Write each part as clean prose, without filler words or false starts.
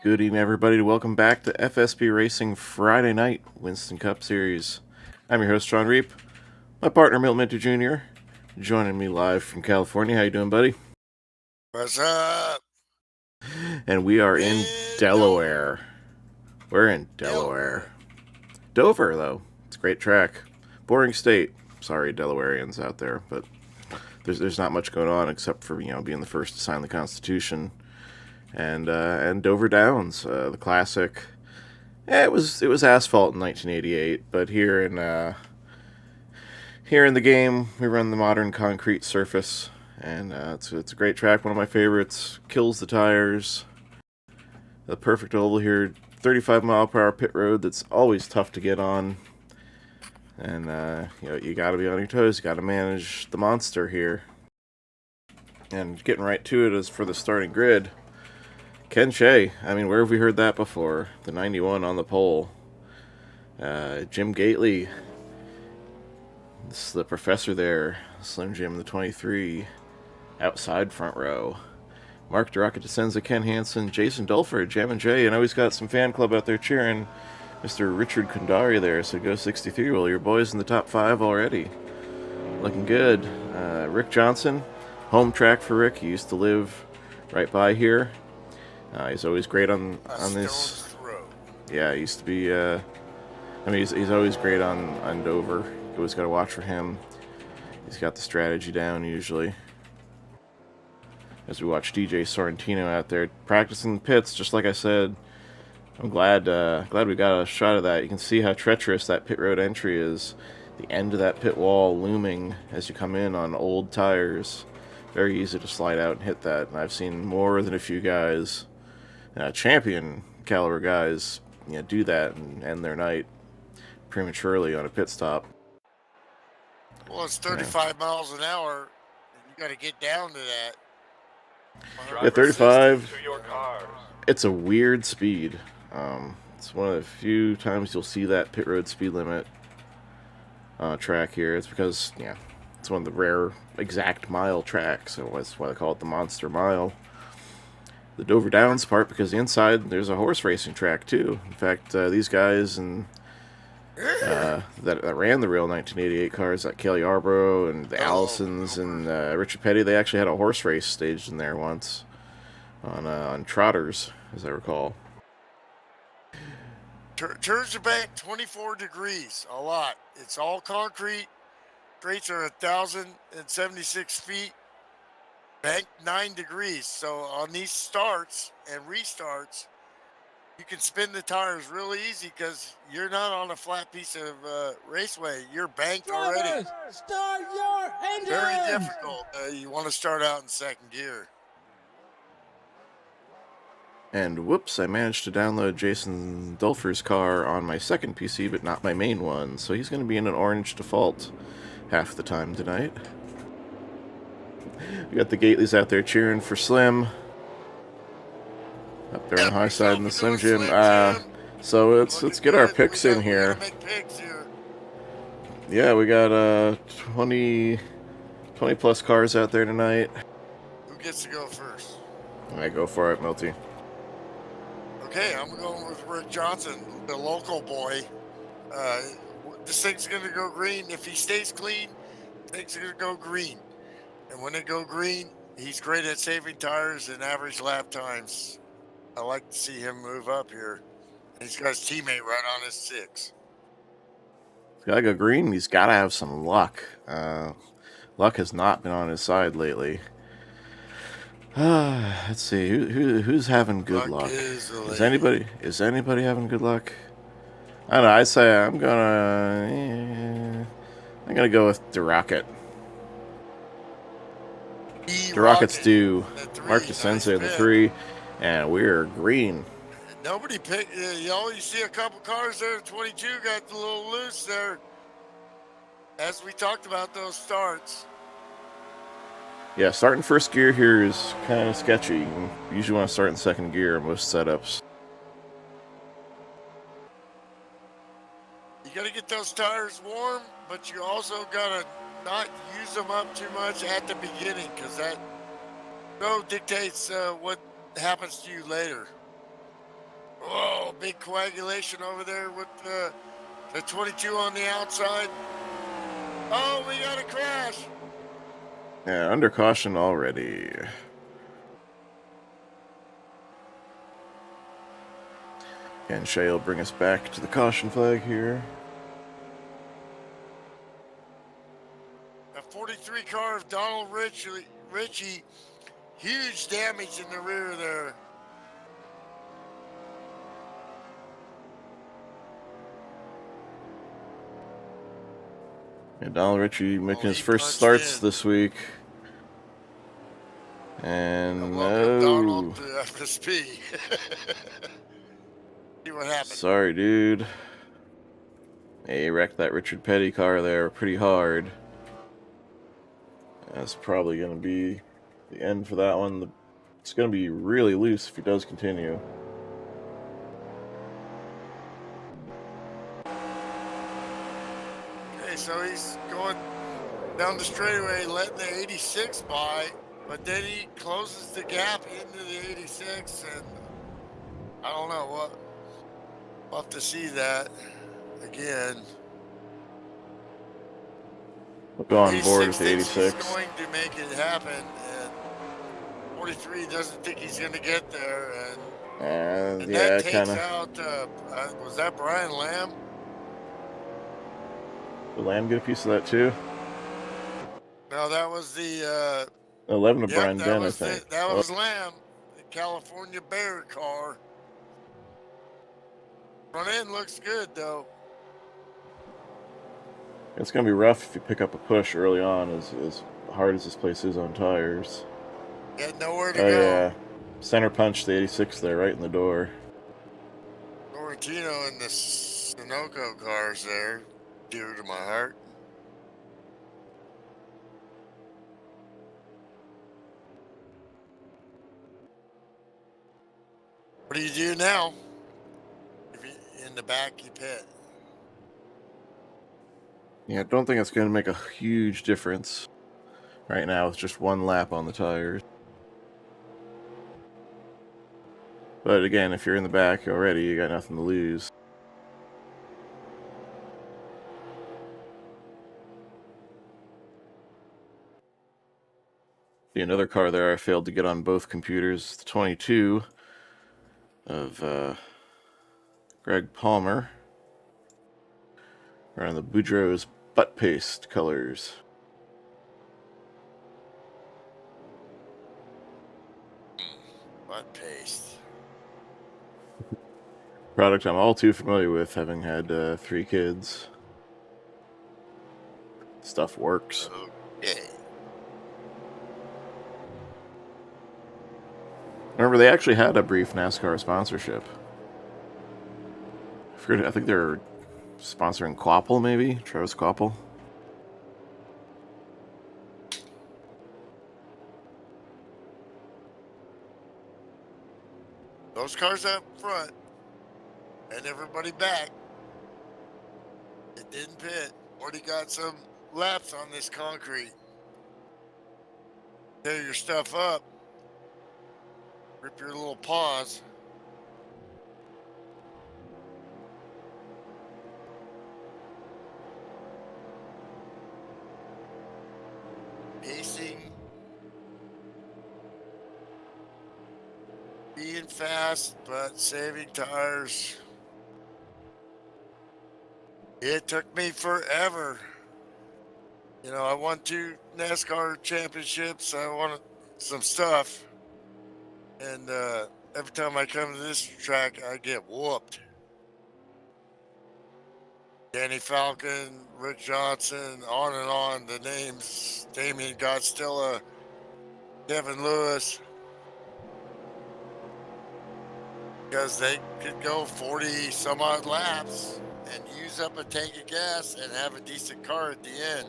Good evening, everybody. Welcome back to FSP Racing Friday Night Winston Cup Series. I'm your host, Sean Reap. My partner, Milton Minter Jr., joining me live from California. How you doing, buddy? What's up? And we are in Delaware. We're in Delaware. Dover, though. It's a great track. Boring state. Sorry, Delawareans out there, but there's not much going on except for, being the first to sign the Constitution. And Dover Downs, the classic. It was asphalt in 1988, but here in the game we run the modern concrete surface, and it's a great track, one of my favorites. Kills the tires. The perfect oval here, 35 mile per hour pit road that's always tough to get on, and you got to be on your toes. You got to manage the monster here. And getting right to it is for the starting grid. Ken Shea, where have we heard that before? The 91 on the pole. Jim Gately, this is the professor there. Slim Jim, the 23, outside front row. Mark DeRocca DeSenza, Ken Hanson, Jason Dulford, Jam and Jay, and I always got some fan club out there cheering. Mr. Richard Kundari there, so go 63. Well, your boys in the top 5 already. Looking good. Rick Johnson, home track for Rick. He used to live right by here. He's always great on this. Yeah, he used to be. He's always great on Dover. You always got to watch for him. He's got the strategy down usually. As we watch DJ Sorrentino out there practicing the pits, just like I said, I'm glad we got a shot of that. You can see how treacherous that pit road entry is. The end of that pit wall looming as you come in on old tires. Very easy to slide out and hit that. And I've seen more than a few guys, champion caliber guys, do that and end their night prematurely on a pit stop. Well, it's 35 miles an hour, and you got to get down to that. Yeah, 35. It's a weird speed. It's one of the few times you'll see that pit road speed limit on a track here. It's because, it's one of the rare exact mile tracks, so that's why they call it the Monster Mile. The Dover Downs part, because the inside there's a horse racing track too. In fact, these guys that ran the real 1988 cars, like Kelly Yarborough and the Allisons and Richard Petty, they actually had a horse race staged in there once on trotters, as I recall. Turns the bank 24 degrees, a lot. It's all concrete. Straights are 1,076 feet. Bank 9 degrees. So on these starts and restarts, you can spin the tires really easy because you're not on a flat piece of raceway. You're banked already. Start your engines! Very difficult. You want to start out in second gear. And whoops, I managed to download Jason Dulfer's car on my second PC, but not my main one. So he's going to be in an orange default half the time tonight. We got the Gately's out there cheering for Slim. Up there on the high side in the Slim Jim. So let's get our picks in here. Yeah, we got 20 plus cars out there tonight. Who gets to go first? I go for it, Milty. Okay, I'm going with Rick Johnson, the local boy. This thing's going to go green. If he stays clean, things are going to go green. And when they go green, he's great at saving tires and average lap times. I like to see him move up here. He's got his teammate right on his 6. He's got to go green. He's got to have some luck. Luck has not been on his side lately. Let's see who's having good luck. Is anybody having good luck? I don't know. I'd say I'm gonna go with DeRocket. DeRocket's due. Marcus Sensei in the 3, and we're green. Nobody picked. You see a couple cars there. 22 got a little loose there. As we talked about those starts. Yeah, starting first gear here is kind of sketchy. You usually want to start in second gear in most setups. You got to get those tires warm, but you also got to not use them up too much at the beginning because that dictates what happens to you later. Oh, big coagulation over there with the 22 on the outside. Oh, we got a crash. Yeah, under caution already. And Shay will bring us back to the caution flag here. A 43 car of Donald Ritchie, huge damage in the rear there. Yeah, Donald Ritchie making his first starts this week. And welcome Donald to FSP. See what happens. Sorry, dude. Hey, he wrecked that Richard Petty car there pretty hard. That's probably going to be the end for that one. It's going to be really loose if he does continue. Okay, so he's going down the straightaway, letting the 86 by, but then he closes the gap into the 86, and I don't know what. We'll have to see that again. We'll go on board with the 86. He's going to make it happen, and 43 doesn't think he's going to get there, and yeah, that takes out. Was that Brian Lamb? Did Lamb get a piece of that too? No, that was the 11 of Brian Denn, I think. That was Lamb, the California Bear car. Front end looks good though. It's going to be rough if you pick up a push early on, as hard as this place is on tires. Got nowhere to Oh, go. yeah. Center punch the 86 there, right in the door. Sorrentino and the Sunoco cars there, dear to my heart. What do you do now? If you in the back, you pit. Yeah, I don't think it's going to make a huge difference right now with just one lap on the tires. But again, if you're in the back already, you got nothing to lose. See, another car there I failed to get on both computers. The 22 of Greg Palmer. Around the Boudreaux's butt paste colors. Butt paste. Product I'm all too familiar with, having had 3 kids. Stuff works. Okay. Remember, they actually had a brief NASCAR sponsorship. I think they're sponsoring Quapple, maybe? Travis Quapple? Those cars up front and everybody back. It didn't pit. Already got some laps on this concrete. Tear your stuff up. Rip your little paws. Pacing. Being fast, but saving tires. It took me forever. You know, I won 2 NASCAR championships. I won some stuff. And every time I come to this track, I get whooped. Danny Falcon, Rick Johnson, on and on. The names, Damian Godstilla, Kevin Lewis. Because they could go 40 some odd laps and use up a tank of gas and have a decent car at the end.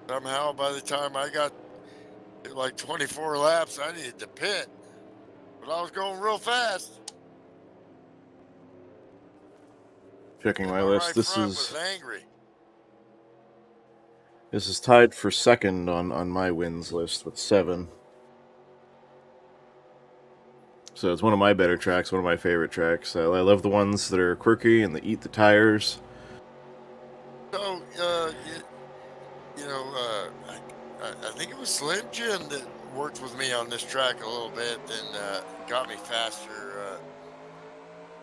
Somehow, by the time I got to like 24 laps, I needed to pit. But I was going real fast. Checking And my the list. right This front is was angry. tied for second on my wins list with 7. So it's one of my better tracks, one of my favorite tracks. I love the ones that are quirky and that eat the tires. So, I think it was Slim Jim that worked with me on this track a little bit and got me faster.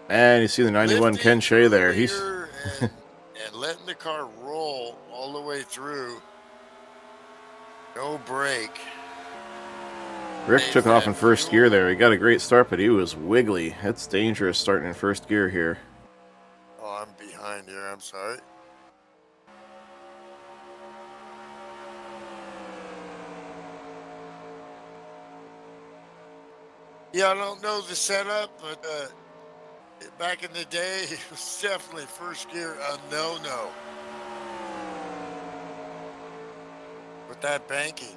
And you see the 91 Lifting Ken Shea there. earlier and letting the car roll all the way through. No brake. Rick Saves took off that in first fuel. gear there. He got a great start, but he was wiggly. It's dangerous starting in first gear here. Oh, I'm behind here. I'm sorry. Yeah, I don't know the setup, but back in the day, it was definitely first gear a no-no. With that banking.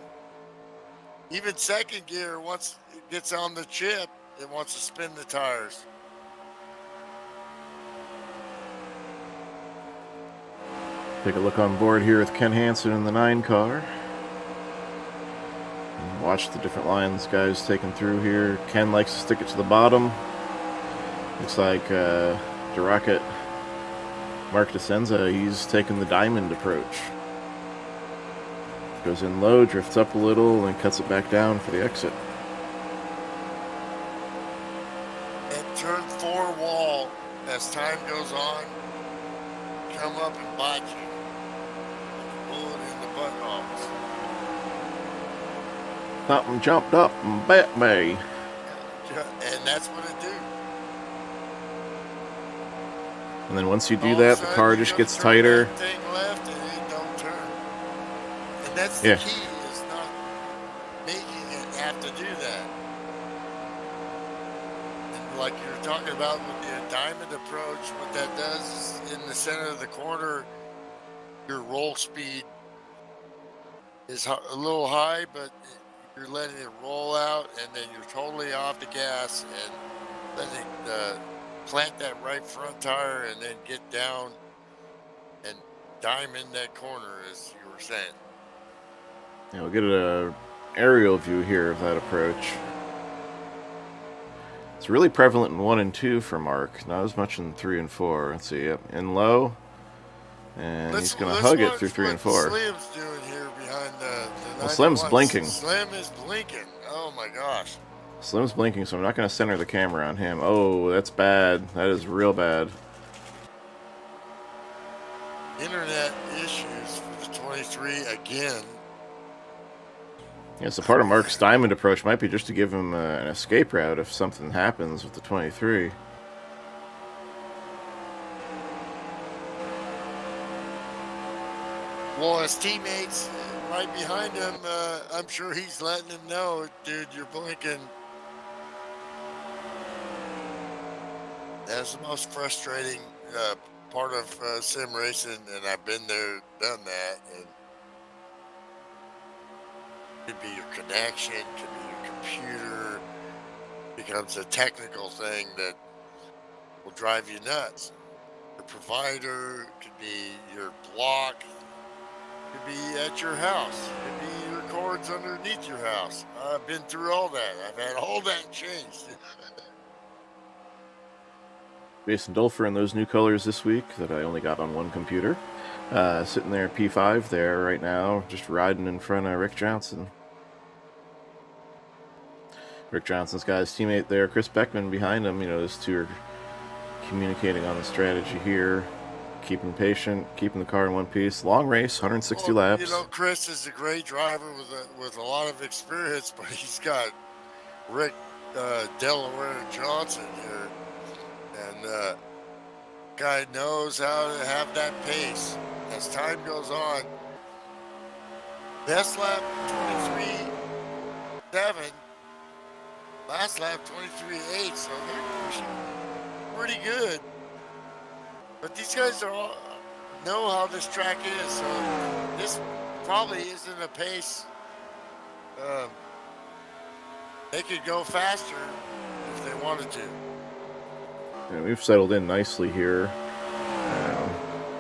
Even second gear, once it gets on the chip, it wants to spin the tires. Take a look on board here with Ken Hanson in the 9 car. And watch the different lines guys taking through here. Ken likes to stick it to the bottom. Looks like DeRocket Mark DeSenza, he's taking the diamond approach. Goes in low, drifts up a little, and cuts it back down for the exit. And turn 4 wall, as time goes on, come up and bite you. Bullet in the buttholes. Something jumped up and bit me. And that's what it do. And then once you do All of a that, the sudden, car you just go gets turn tighter. that thing left and it don't turn. And that's the Yeah. key, is not making it have to do that. And like you were talking about with the diamond approach, what that does is in the center of the corner, your roll speed is a little high, but you're letting it roll out, and then you're totally off the gas and letting plant that right front tire and then get down and diamond that corner, as you were saying. Yeah, we'll get an aerial view here of that approach. It's really prevalent in 1 and 2 for Mark, not as much in 3 and 4. Let's see, yep, in low, and he's going to hug it through 3 and 4. Slim's doing here behind the Well, Slim's 91. blinking. Slim is blinking. Oh my gosh. Slim's blinking, so I'm not going to center the camera on him. Oh, that's bad. That is real bad. Internet issues for the 23 again. Yeah, so part of Mark's diamond approach might be just to give him an escape route if something happens with the 23. Well, his teammates right behind him, I'm sure he's letting him know, dude, you're blinking. That's the most frustrating part of sim racing, and I've been there, done that. And it could be your connection, could be your computer. Becomes a technical thing that will drive you nuts. Your provider, could be your block, could be at your house, could be your cords underneath your house. I've been through all that. I've had all that changed. Jason Dulfer in those new colors this week that I only got on one computer. Sitting there at P5 there right now, just riding in front of Rick Johnson. Rick Johnson's got his teammate there, Chris Beckman, behind him. You know, those two are communicating on the strategy here. Keeping patient, keeping the car in one piece. Long race, 160 laps. You know, Chris is a great driver with a lot of experience, but he's got Rick Delaware Johnson here. And guy knows how to have that pace as time goes on. Best lap 23.7. Last lap 23.8. So they're pushing pretty good. But these guys are all know how this track is. So this probably isn't a pace. They could go faster if they wanted to. Yeah, we've settled in nicely here.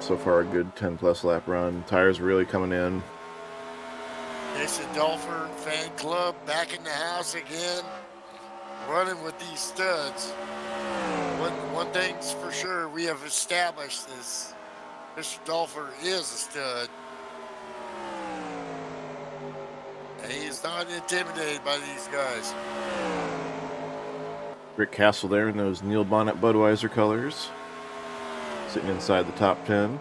So far, a good 10-plus lap run. Tires really coming in. Jason Dulfer fan club back in the house again, running with these studs. One thing's for sure, we have established this. Mr. Dulfer is a stud. And he is not intimidated by these guys. Rick Castle there in those Neil Bonnet Budweiser colors. Sitting inside the top 10.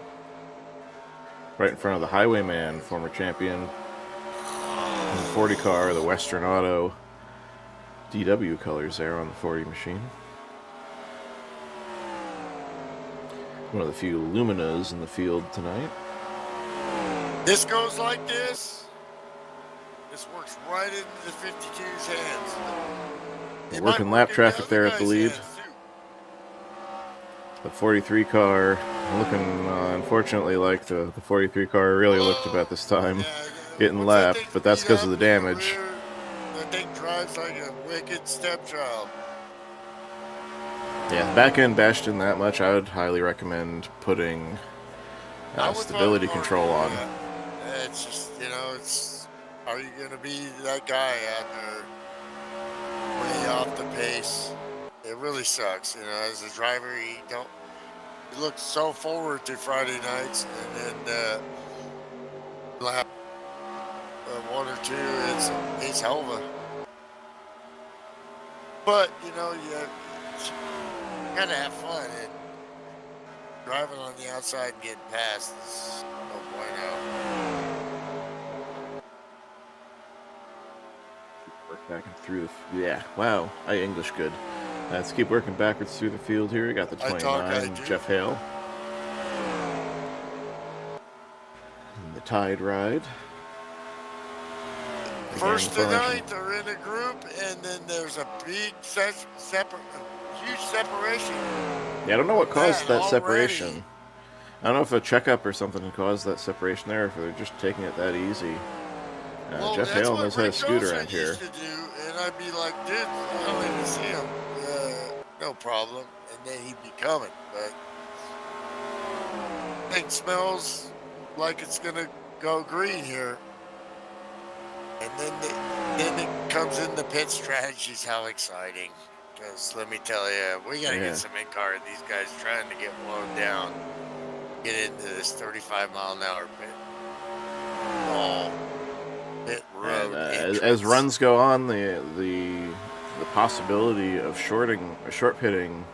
Right in front of the Highwayman, former champion. In the 40 car, the Western Auto DW colors there on the 40 machine. One of the few Luminas in the field tonight. This goes like this. This works right into the 52's hands. It Working might lap work traffic into there other at the guys' lead. hands, too. The 43 car looking, unfortunately, like the 43 car really looked about this time. Getting lapped, but that's because of the damage. That thing drives like a wicked stepchild. Yeah, the back end bashed in that much. I would highly recommend putting stability control on. Yeah. It's just, you know, it's, are you going to be that guy out there way off the pace? It really sucks, you know, as a driver, you look so forward to Friday nights, and then lap 1 or 2, it's over. But, you know, you gotta have fun, and driving on the outside and getting past is no bueno. Work back and through the... Yeah, wow. English good. Let's keep working backwards through the field here. We got the 29, Jeff Hale. Tide ride. First to Again, ninth are in a group, and then there's a big huge separation. Yeah, I don't know what caused that already. separation. I don't know if a checkup or something caused that separation there, if they're just taking it that easy. Well, Jeff that's Hale what knows how to Rick scoot Johnson around here. used to do, and I'd be like, dude, I don't even see him. No problem. And then he'd be coming, but thing smells like it's gonna go green here. And then it comes in the pit strategies. How exciting! Because let me tell you, we gotta get some in-car. These guys trying to get blown down, get into this 35-mile-an-hour pit. Oh, pit road. And, as runs go on, the possibility of short pitting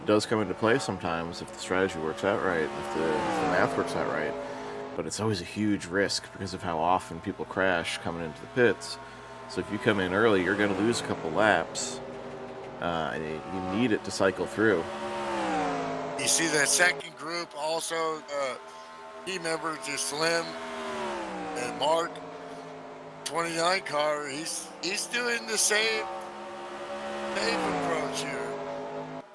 does come into play sometimes if the strategy works out right, if the math works out right. But it's always a huge risk because of how often people crash coming into the pits. So if you come in early, you're going to lose a couple laps. You need it to cycle through. You see that second group also, team members are Slim and Mark, 29 car. He's doing the same approach here.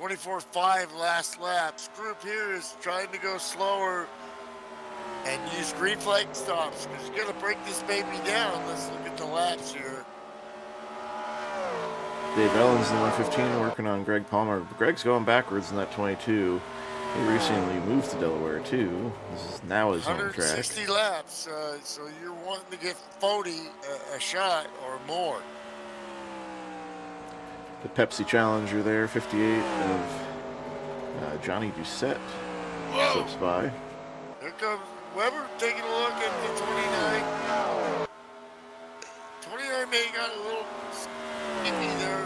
24.5 last laps. Group here is trying to go slower and use green flag stops because you're going to break this baby down. Let's look at the laps here. Dave Ellens in the 115 working on Greg Palmer. Greg's going backwards in that 22. He recently moved to Delaware too. This is now his home track. 160 laps, so you're wanting to get 40 a shot or more. The Pepsi Challenger there, 58 of Johnny Doucette slips by. Here comes Weber taking a look at the 29. 29 may got a little skippy there.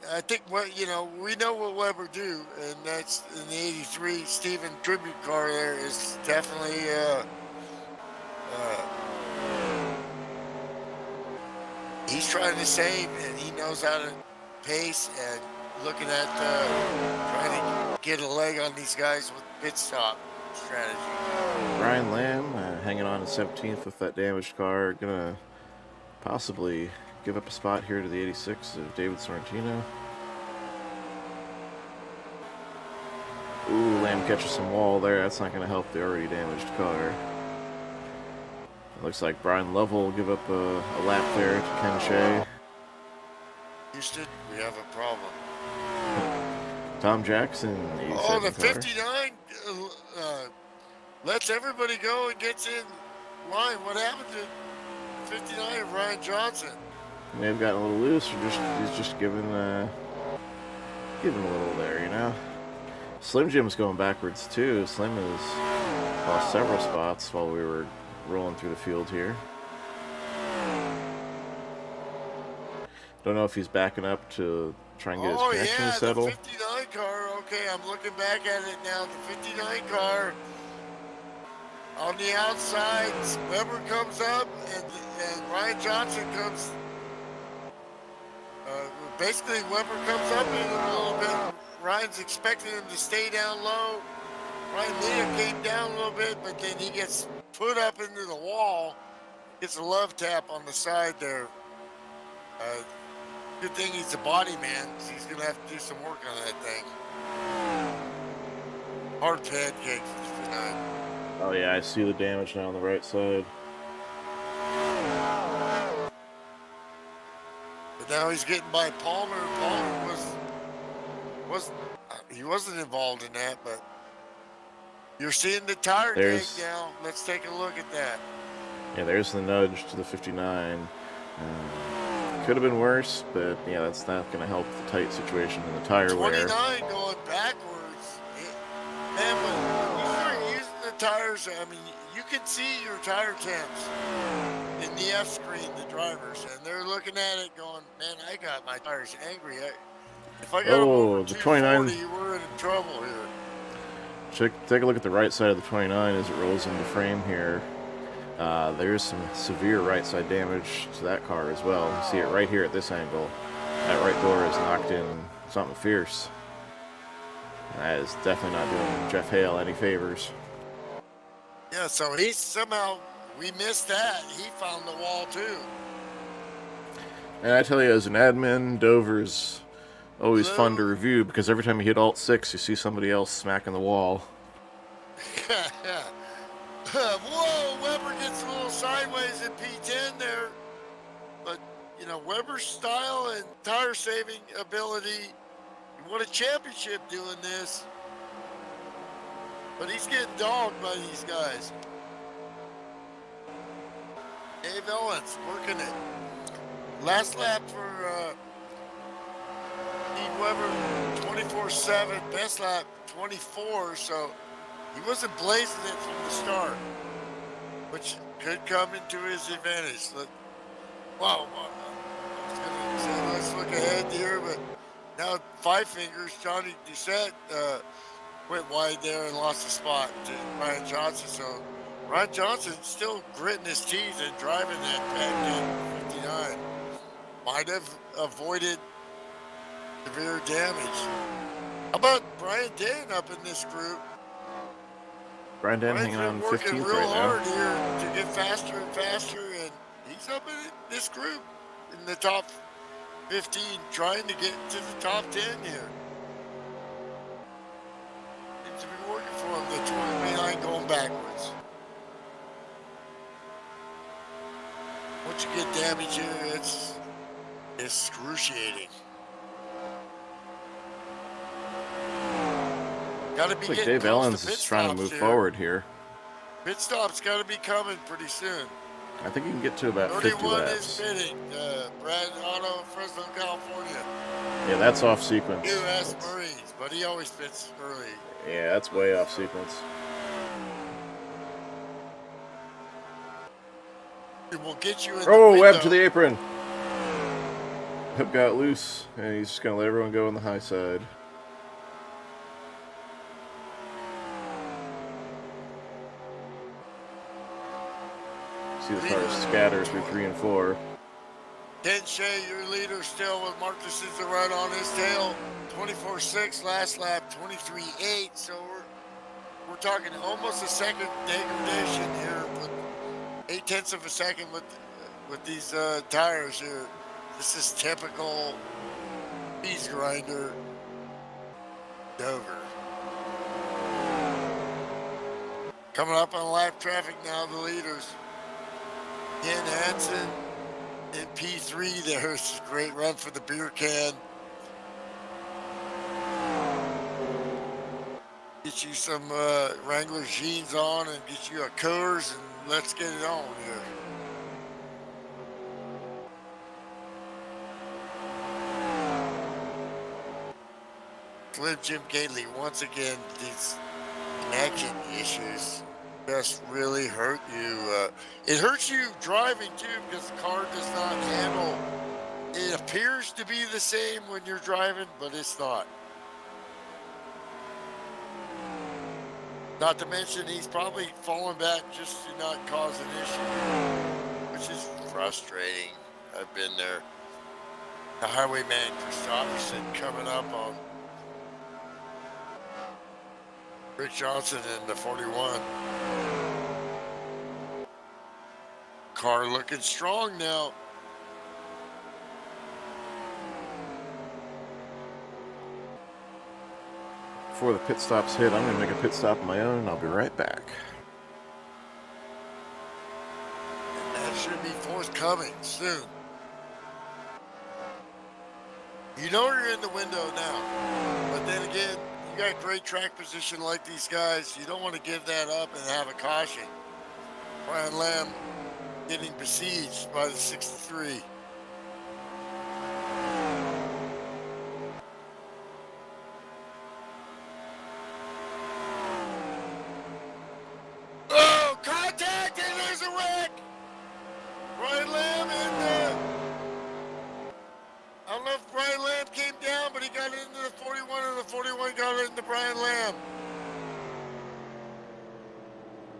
And I think we know what Weber do, and that's in the 83 Steven tribute car. There is definitely he's trying to save, and he knows how to pace and looking at trying to get a leg on these guys with pit stop strategy. Brian Lamb hanging on to 17th with that damaged car, gonna possibly give up a spot here to the 86 of David Sorrentino. Ooh, Lamb catches some wall there. That's not gonna help the already damaged car. It looks like Brian Lovell will give up a lap there to Ken Shea. Houston, we have a problem. Tom Jackson, 87 Oh, the car. 59 lets everybody go and gets in line. What happened to 59 of Ryan Johnson? He may have gotten a little loose, or he's just giving a little there, you know. Slim Jim's going backwards too. Slim has lost several spots while we were rolling through the field here. Don't know if he's backing up to try and get his connection to settle. The 59 car. Okay, I'm looking back at it now. The 59 car on the outside. Weber comes up, and Ryan Johnson comes. Basically, Weber comes up in a little bit. Ryan's expecting him to stay down low. Ryan Leah came down a little bit, but then he gets put up into the wall. Gets a love tap on the side there. Good thing he's a body man, so he's going to have to do some work on that thing. Hard pancake for tonight. Oh yeah, I see the damage now on the right side. But now he's getting by Palmer. Palmer he wasn't involved in that, but you're seeing the tire dig now. Let's take a look at that. Yeah, there's the nudge to the 59. Could have been worse, but yeah, that's not going to help the tight situation in the tire 29 wear. going backwards. Man, when you start using the tires, I mean, you can see your tire temps in the F screen, the drivers, and they're looking at it going, man, I got my tires angry. If I got them over the 29, we're in trouble here. Take a look at the right side of the 29 as it rolls into frame here. There's some severe right side damage to that car as well. You see it right here at this angle. That right door is knocked in something fierce. And that is definitely not doing Jeff Hale any favors. Yeah, so he somehow, we missed that. He found the wall too. And I tell you, as an admin, Dover's always fun to review because every time you hit Alt-6, you see somebody else smacking the wall. Whoa, Weber gets a little sideways in P10 there. But, you know, Weber's style and tire saving ability, he won a championship doing this. But he's getting dogged by these guys. Dave Owens working it. Last lap for Steve Weber, 24.7. Best lap, 24. So he wasn't blazing it from the start, which could come into his advantage. Wow. I was going to say, let's look ahead here, but now Five Fingers, Johnny Doucette went wide there and lost a spot to Ryan Johnson. So Ryan Johnson still gritting his teeth and driving that Pac 59. Might have avoided severe damage. How about Brian Dan up in this group? Brian Dan hanging on working 15th real right hard now. here to get faster and faster, and he's up in this group in the top 15, trying to get to the top 10 here. Seems to be working for him. The 29 going backwards. Once you get damage here, it's excruciating. Got to be Looks like getting Dave close Owens to pit is trying to stops move here. forward here. Pit stop's got to be coming pretty soon. I think he can get to about 50 31 is laps. pitting. Brad Otto, Fresno, California. Yeah, that's off sequence. U.S. Marines, but he always pits early. Yeah, that's way off sequence. It will get you in Oh, the Webb window. to the apron. Webb got loose, and he's just going to let everyone go on the high side. See the cars scatter through 3 and 4. Ken Shea, your leader, still with Mark DeSouza right on his tail. 24.6 last lap, 23.8. So we're talking almost a second degradation here, with 0.8 of a second with these tires here. This is typical cheese grinder Dover. Coming up on lap traffic now, the leaders. Ken Hanson in P3 there. It's a great run for the beer can. Get you some Wrangler jeans on and get you a Coors, and let's get it on here. Slim Jim Gately, once again, these connection issues just really hurt you. It hurts you driving too, because the car does not handle. It appears to be the same when you're driving, but it's not. Not to mention, he's probably falling back just to not cause an issue, which is frustrating. I've been there. The Highwayman Christopherson coming up on Rick Johnson in the 41. Car looking strong now. Before the pit stops hit, I'm going to make a pit stop of my own, and I'll be right back. And that should be forthcoming soon. You know you're in the window now, but then again, you got great track position like these guys. You don't want to give that up and have a caution. Brian Lamb getting besieged by the 63. Oh, contact, and there's a wreck. Brian Lamb and I don't know if Brian Lamb came down, but he got into the 41, and the 41 got into Brian Lamb.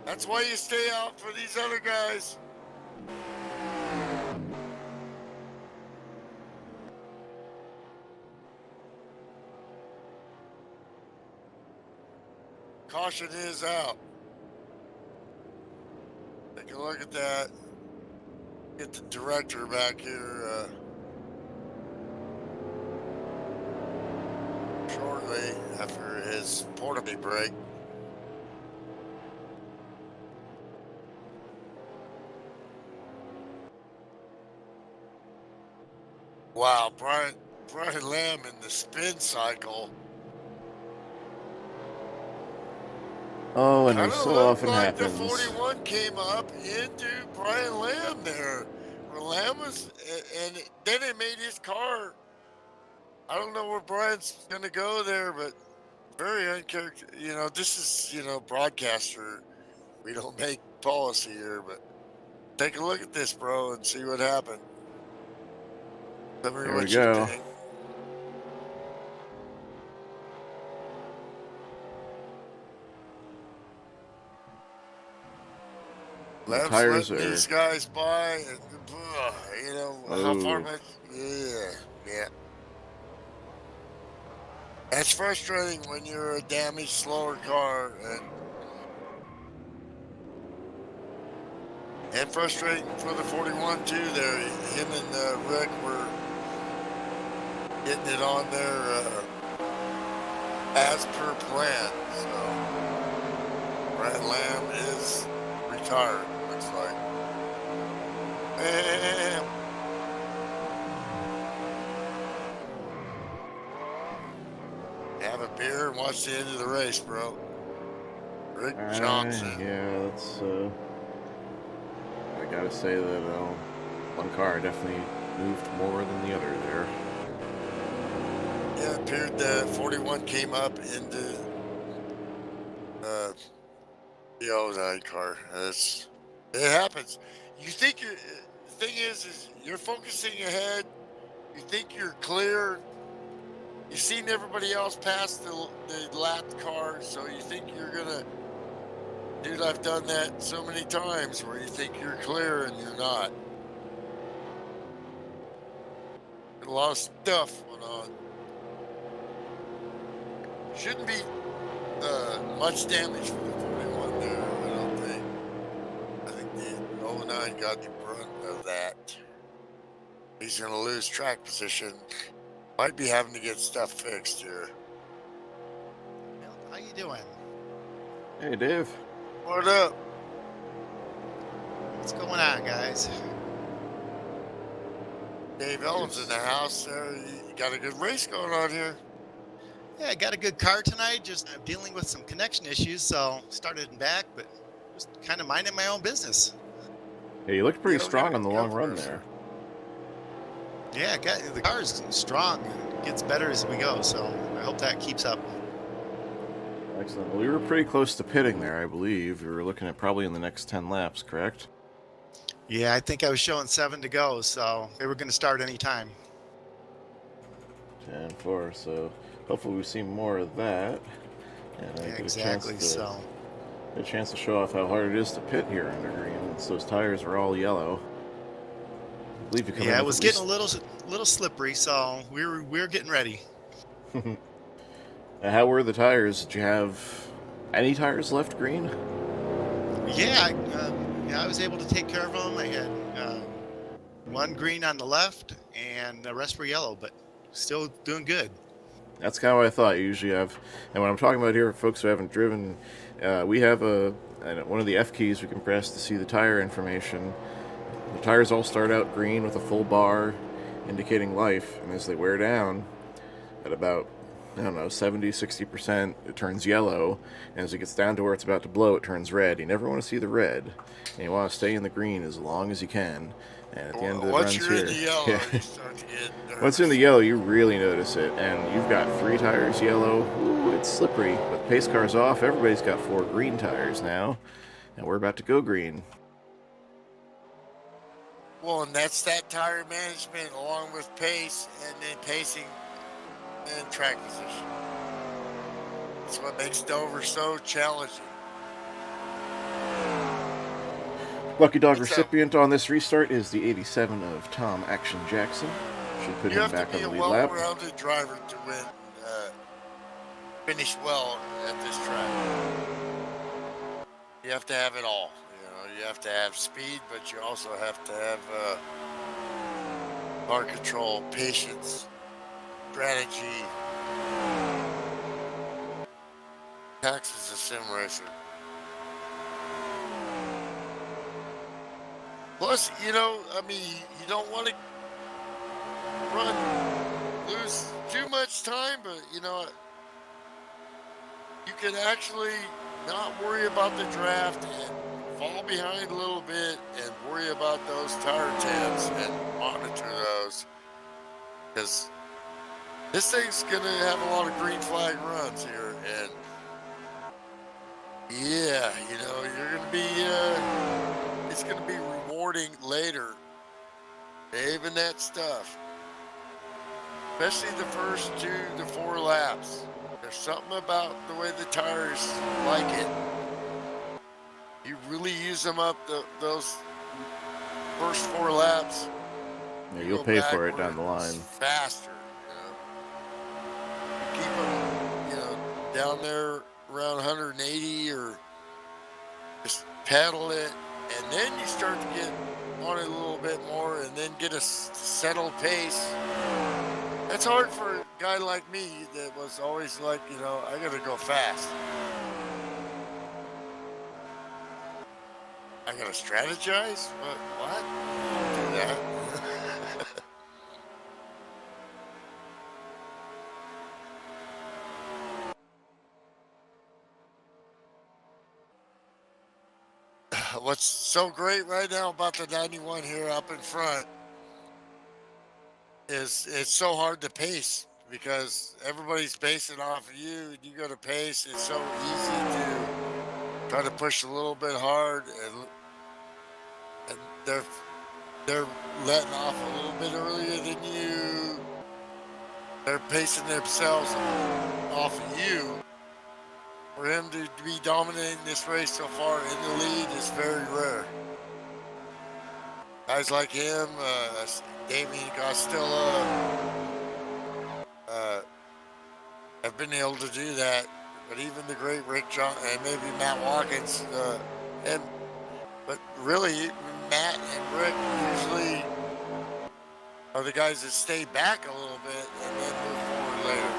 That's why you stay out for these other guys. Caution is out. Take a look at that. Get the director back here shortly after his portably break. Wow, Brian Lamb in the spin cycle. Oh, and Kind it of so looked often like happens. the 41 came up into Brian Lamb there. Where Lamb was, and then it made his car. I don't know where Brian's going to go there, but very uncharacteristic. You know, this is, broadcaster. We don't make policy here, but take a look at this, bro, and see what happened. Tell me Here we what go. you think. Lamb's tires letting are- these guys by, and how far Oh. back? Yeah. That's frustrating when you're a damaged, slower car, and frustrating for the 41 too. There, him and Rick were getting it on there as per plan. So Brad Lamb is retired. Looks like. Have a beer and watch the end of the race, bro. Rick Johnson. Yeah, that's. I gotta say that one car definitely moved more than the other there. Yeah, it appeared the 41 came up into the old car. It happens. You think the thing is you're focusing ahead. You think you're clear. You've seen everybody else pass the lapped car, so you think you're gonna. Dude, I've done that so many times where you think you're clear and you're not. A lot of stuff went on. Shouldn't be much damage for the 41 there, I don't think. I think the 09 got the brunt of that. He's going to lose track position. Might be having to get stuff fixed here. How you doing? Hey, Dave. What up? What's going on, guys? Dave Ellen's in the house there. You got a good race going on here. Yeah, I got a good car tonight. Just I'm dealing with some connection issues, so started and back, but just kind of minding my own business. Yeah, you looked pretty Yeah, strong yeah, on the yeah, long run first. there. Yeah, the car's strong and gets better as we go, so I hope that keeps up. Excellent. Well, we were pretty close to pitting there, I believe. We were looking at probably in the next 10 laps, correct? Yeah, I think I was showing 7 to go, so they were going to start any time. 10-4, so hopefully we see more of that. And I Yeah, get exactly. get a chance to show off how hard it is to pit here under green. So those tires are all yellow. I believe you come in Yeah, it with was at getting a little slippery, so we were getting ready. How were the tires? Did you have any tires left green? Yeah, I was able to take care of them. I had one green on the left, and the rest were yellow, but still doing good. That's kind of what I thought. You usually have, and what I'm talking about here, folks who haven't driven, we have one of the F keys we can press to see the tire information. The tires all start out green with a full bar indicating life, and as they wear down at about, 70, 60%, it turns yellow, and as it gets down to where it's about to blow, it turns red. You never want to see the red, and you want to stay in the green as long as you can. And at the end of the Once runs you're here, in the yellow, you start to get nervous. once you're in the yellow, you really notice it, and you've got 3 tires yellow. Ooh, it's slippery. But the pace car's off. Everybody's got 4 green tires now, and we're about to go green. Well, and that's that tire management along with pace and then pacing and track position. That's what makes Dover so challenging. Lucky Dog What's up? recipient on this restart is the 87 of Tom Action Jackson. Should put You him have back to on be the a lead lap. well-rounded driver to win, finish well at this track. You have to have it all. you have to have speed, but you also have to have car control, patience, strategy. Tax is a sim racer. Plus, you know, I mean, you don't want to lose too much time, but you know, you can actually not worry about the draft and fall behind a little bit and worry about those tire tabs and monitor those, because this thing's gonna have a lot of green flag runs here, and yeah, you know, you're gonna be it's gonna be rewarding later, saving that stuff, especially the first 2 to 4 laps. There's something about the way the tires like it. You really use them up those first 4 laps. Yeah, you you'll go pay for it down the backwards line. faster. You know? Keep them, you know, down there around 180, or just pedal it, and then you start to get on it a little bit more, and then get a settled pace. That's hard for a guy like me that was always like, you know, I gotta go fast. I gotta strategize? What? Don't do that. What's so great right now about the 91 here up in front is it's so hard to pace, because everybody's pacing off of you, and you got to pace. It's so easy to try to push a little bit hard, and they're letting off a little bit earlier than you. They're pacing themselves off of you. For him to be dominating this race so far in the lead is very rare. Guys like him, Damien Costello, have been able to do that. But even the great Rick John and maybe Matt Watkins, but really Matt and Rick usually are the guys that stay back a little bit and then move forward later.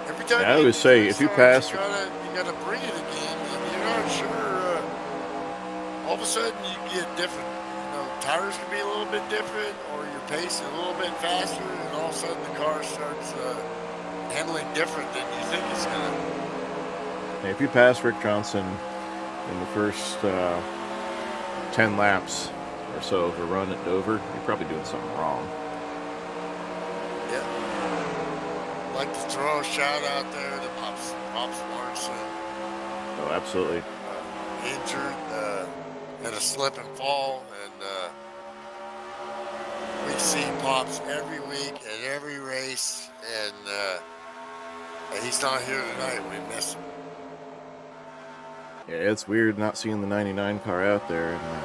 Every time Yeah, I always say, if you pass, you gotta bring it again, and you're not sure. All of a sudden, you get different. You know, tires can be a little bit different, or your pace a little bit faster, and all of a sudden the car starts handling different than you think it's gonna. if you pass Rick Johnson in the first 10 laps or so of a run at Dover, you're probably doing something wrong. Yeah. I'd like to throw a shout out there to Pops Morrison. Oh, absolutely. Injured, had a slip and fall, and we see Pops every week at every race, and he's not here tonight. We miss him. Yeah, it's weird not seeing the 99 car out there. And,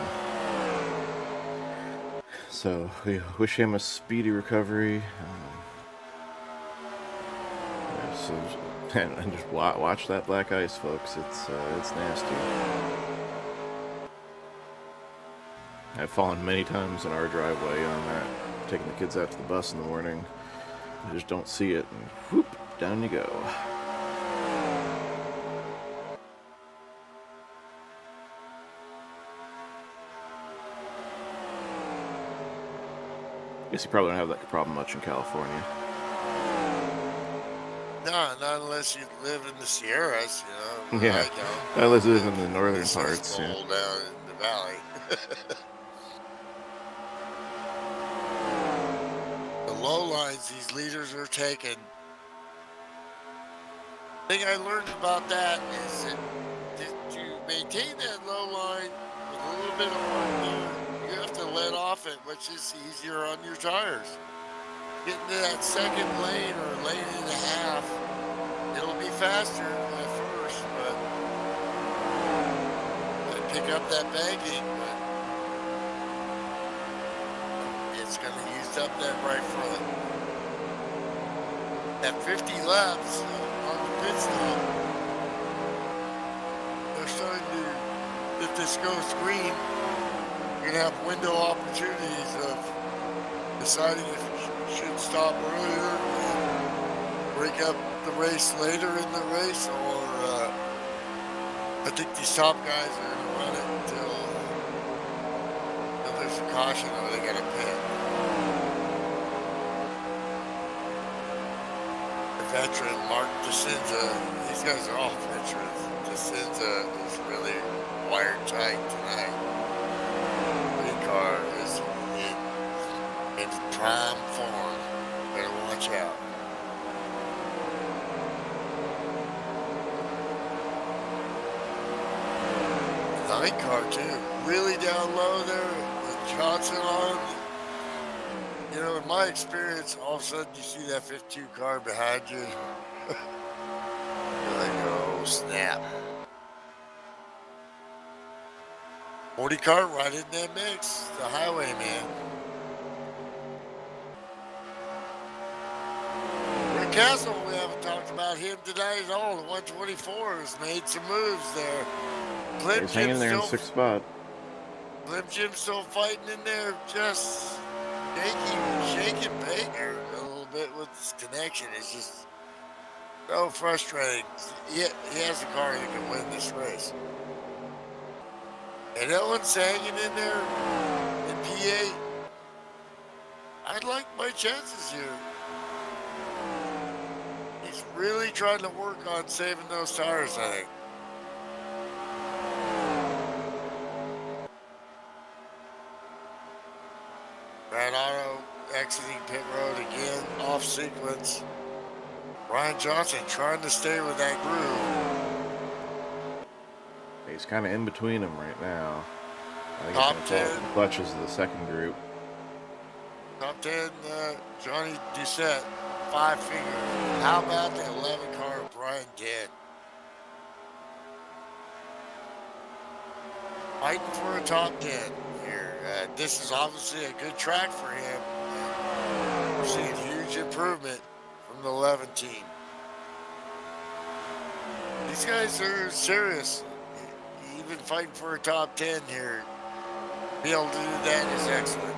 so we wish him a speedy recovery. Yeah, so, and just watch that black ice, folks. It's nasty. I've fallen many times in our driveway on that, taking the kids out to the bus in the morning. You just don't see it, and whoop, down you go. I guess you probably don't have that problem much in California. No, not unless you live in the Sierras, you know. Yeah, I live in the northern parts. Yeah. Down in the valley. The low lines these leaders are taking. The thing I learned about that is that to maintain that low line with a little bit of work there, you have to let off it, which is easier on your tires. Getting to that second lane or lane and a half, it'll be faster at first, but pick up that banking, but it's going to use up that right front. At 50 laps on the pit stop, they're starting to if this goes green, you're gonna have window opportunities of deciding if you should stop earlier and break up the race later in the race, or I think these top guys are gonna run it until there's a caution or they gotta pit. The veteran Mark DeCenza, these guys are all veterans. DeCenza is really wired tight tonight. The car is in prime form. Better watch out. Night car too, really down low there with Johnson on. You know, in my experience, all of a sudden you see that 52 car behind you. You're like, oh snap. 40 car right in that mix, the highwayman. Rick Castle, we haven't talked about him tonight at all. The 124 has made some moves there. He's hanging there in 6th spot. Slim Jim's still fighting in there, just shaking Baker a little bit with his connection. It's just so frustrating. He has a car that can win this race. And Ellen's hanging in there in PA. I'd like my chances here. He's really trying to work on saving those tires, I think. Brad Otto exiting pit road again, off sequence. Ryan Johnson trying to stay with that groove. He's kind of in between them right now. I think Top he's going to 10. the clutches of the second group. Top 10, Johnny Doucette, 5 fingers. How about the 11 car of Brian Dead? Fighting for a top 10 here. This is obviously a good track for him. We're seeing huge improvement from the 11 team. These guys are serious. Even fighting for a top 10 here. Be able to do that is excellent.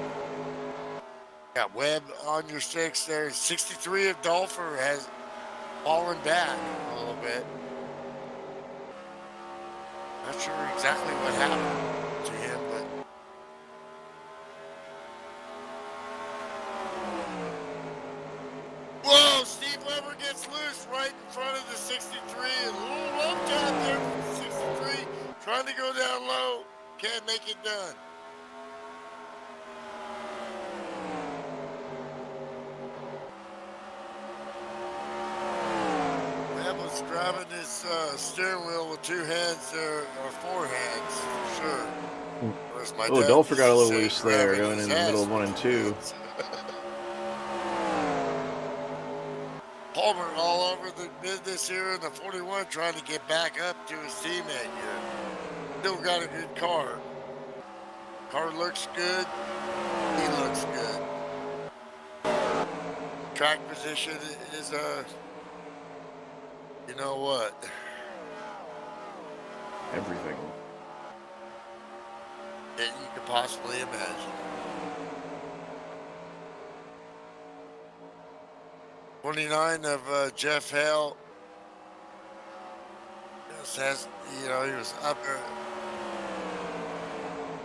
Got Webb on your 6 there. 63 of Dolfer has fallen back a little bit. Not sure exactly what happened to him, but whoa, Steve Weber gets loose right in front of the 63. A little love tap there from the 63. Trying to go down low. Can't make it done. Webb was grabbing his steering wheel with 2 hands there, or 4 hands, for sure. Whereas my Oh, dad Dolfer used got a to little say loose there, grabbing going his in the middle of ass 1 with and 2 2. hands. Palmer all over the business here in the 41, trying to get back up to his teammate here. Still got a good car. Car looks good. He looks good. Track position is you know what? Everything. That you could possibly imagine. 29 of Jeff Hale. Just has, you know, he was up there.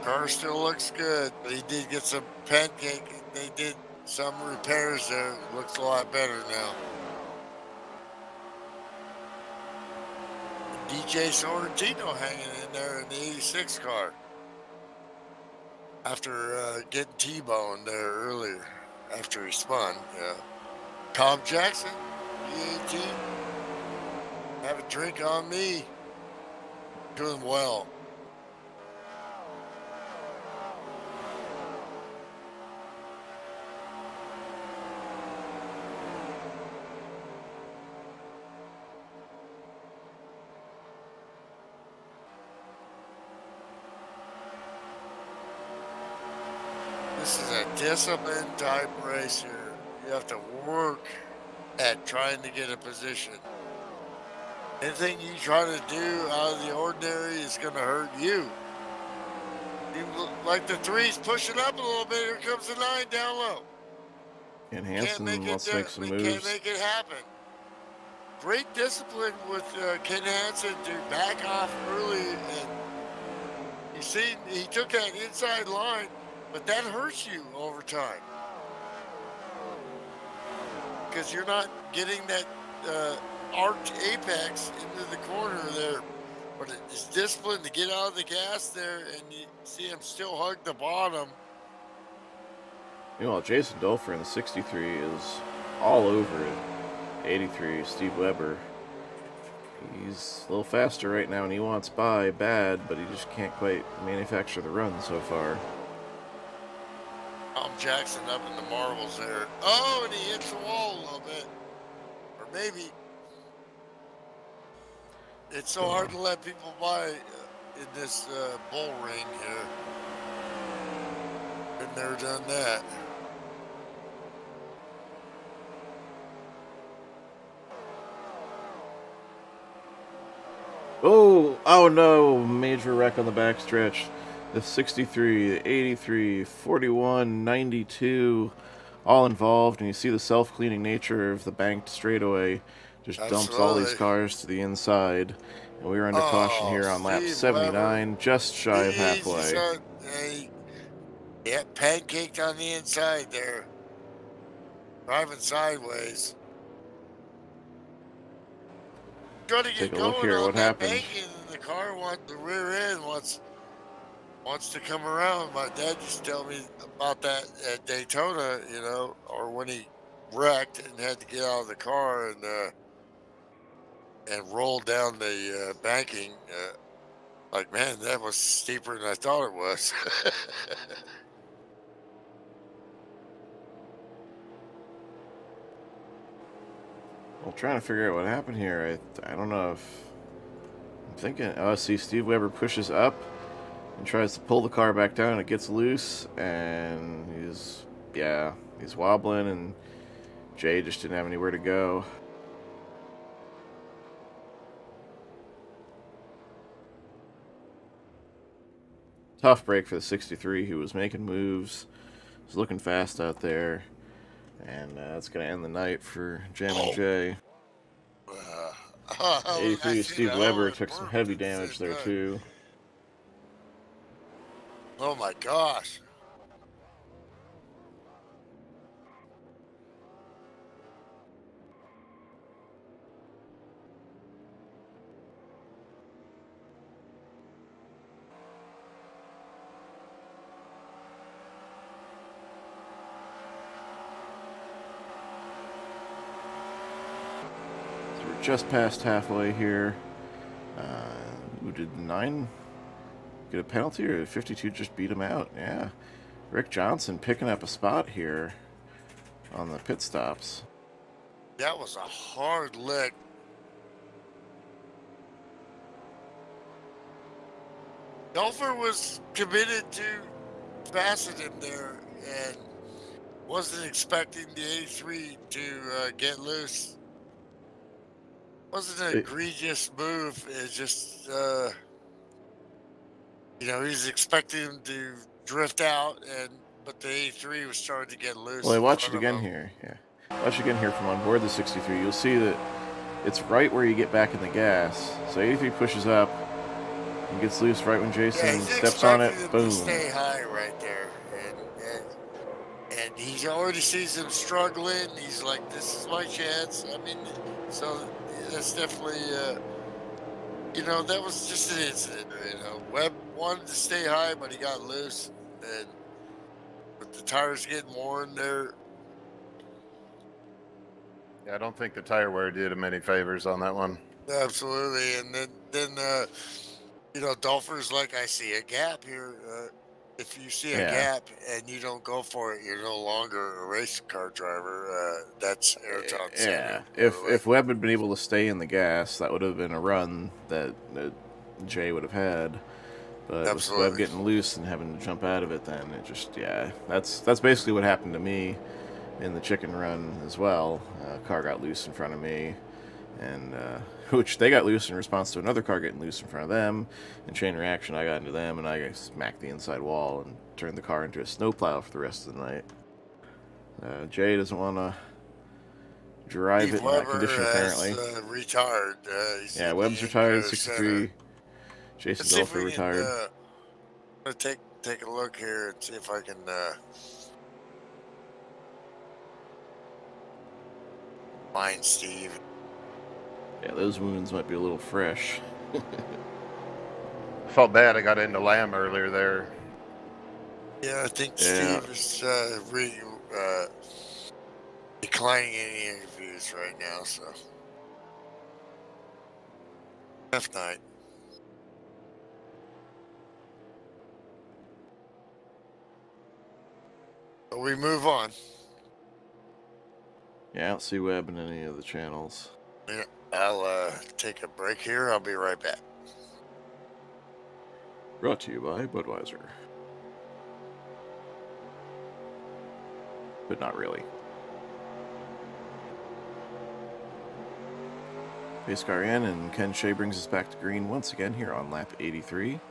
Car still looks good, but he did get some pancake. They did some repairs there. Looks a lot better now. DJ Sorrentino hanging in there in the 86 car. After getting T-boned there earlier, after he spun, yeah. Tom Jackson, B18. Have a drink on me. Doing well. This is a discipline type race here. You have to work at trying to get a position. Anything you try to do out of the ordinary is going to hurt you. Like the 3's pushing up a little bit. Here comes the 9 down low. And Can't Hanson make wants it. to make some We can't moves. make it happen. Great discipline with Ken Hanson to back off early, and you see he took that inside line, but that hurts you over time because you're not getting that arch apex into the corner there. But it's discipline to get out of the gas there, and you see him still hug the bottom. Meanwhile, Jason Dolfer in the 63 is all over it. 83, Steve Weber. He's a little faster right now, and he wants by bad, but he just can't quite manufacture the run so far. Tom Jackson up in the marbles there. Oh, and he hits the wall a little bit. Or maybe. It's so hard to let people by in this bull ring here. Been there, done that. Oh no, major wreck on the backstretch. The 63, the 83, 41, 92, all involved, and you see the self-cleaning nature of the banked straightaway just dumps all these Absolutely. cars to the inside. And we were under caution here on lap Steve 79, Weber. just shy of Easy, halfway. son. Yeah, pancaked on the inside there. Driving sideways. Trying to get Take a look going here, on what that happened? banking, and the car the rear end wants to come around. My dad used to tell me about that at Daytona, you know, or when he wrecked and had to get out of the car and roll down the banking. Like, man, that was steeper than I thought it was. Well, trying to figure out what happened here. I don't know if... I'm thinking... Oh, see, Steve Weber pushes up and tries to pull the car back down. It gets loose, and he's wobbling, and Jay just didn't have anywhere to go. Tough break for the 63, who was making moves. Was looking fast out there. And that's going to end the night for Jam and Jay. 83, Steve Weber took some heavy damage there, too. Oh, my gosh. Just past halfway here. Who did 9 get a penalty, or 52 just beat him out? Yeah. Rick Johnson picking up a spot here on the pit stops. That was a hard lick. Dolfer was committed to passing him there and wasn't expecting the 83 to get loose. Wasn't an egregious move. It's just, he's expecting him to drift out, but the 83 was starting to get loose. Well, I watched it again here. Yeah, watch it again here from on board the 63. You'll see that it's right where you get back in the gas. So 83 pushes up and gets loose right when Jason steps on it. Boom. To stay high right there, and he already sees him struggling. He's like, "This is my chance." I mean, so. That's definitely, that was just an incident. Webb wanted to stay high, but he got loose, and with the tires getting worn there. Yeah, I don't think the tire wear did him any favors on that one. Absolutely, and then Dolfer's like, I see a gap here. If you see a gap and you don't go for it, you're no longer a race car driver. That's Ayrton Senna. Yeah, if Webb had been able to stay in the gas, that would have been a run that Jay would have had. But Absolutely. with Webb getting loose and having to jump out of it, then it just, that's basically what happened to me in the chicken run as well. Car got loose in front of me, and which they got loose in response to another car getting loose in front of them. In chain reaction, I got into them, and I smacked the inside wall and turned the car into a snowplow for the rest of the night. Jay doesn't want to drive Steve it in that Weber condition, apparently. Retired. Yeah, Webb's retired, 63. Jason Let's see if Delfer we can, retired. I'm gonna take a look here and see if I can find Steve. Yeah, those wounds might be a little fresh. Felt bad. I got into Lamb earlier there. Yeah, I think Yeah. Steve is declining any interviews right now, so tough night. But we move on. Yeah, I don't see Webb in any of the channels. Yeah, I'll take a break here. I'll be right back. Brought to you by Budweiser. But not really. Pace car in, and Ken Shea brings us back to green once again here on lap 83.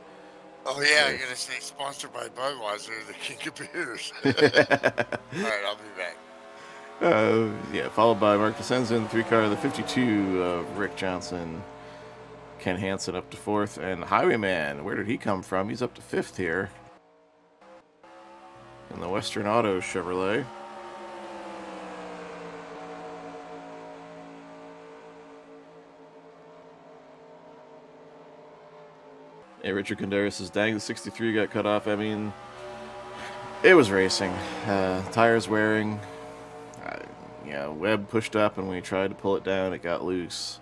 Oh yeah, I'm Nice. gonna say sponsored by Budweiser, the king of beers. All right, I'll be back. Yeah, followed by Mark DeSenza in the 3 car, the 52 of Rick Johnson, Ken Hanson up to 4th, and Highwayman, where did he come from? He's up to 5th here in the Western Auto Chevrolet. Hey, Richard Conderas says, dang, the 63 got cut off. I mean, it was racing. Tires wearing. Webb pushed up, and when we tried to pull it down, it got loose.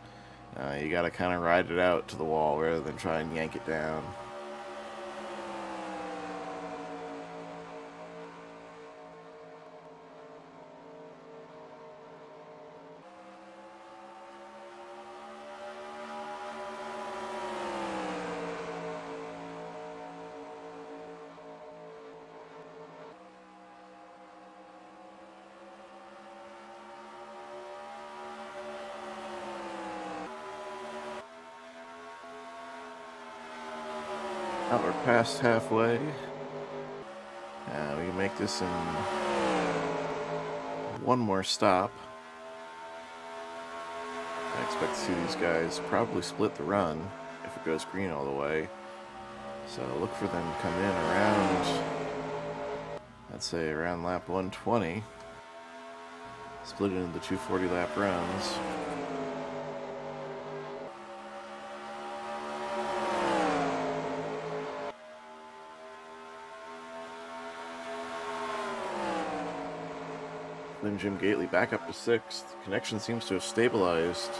You got to kind of ride it out to the wall rather than try and yank it down. Now we're past halfway. We can make this in one more stop. I expect to see these guys probably split the run if it goes green all the way. So look for them to come in around, I'd say around lap 120. Split it into the 240 lap runs. Then Jim Gately back up to 6th. Connection seems to have stabilized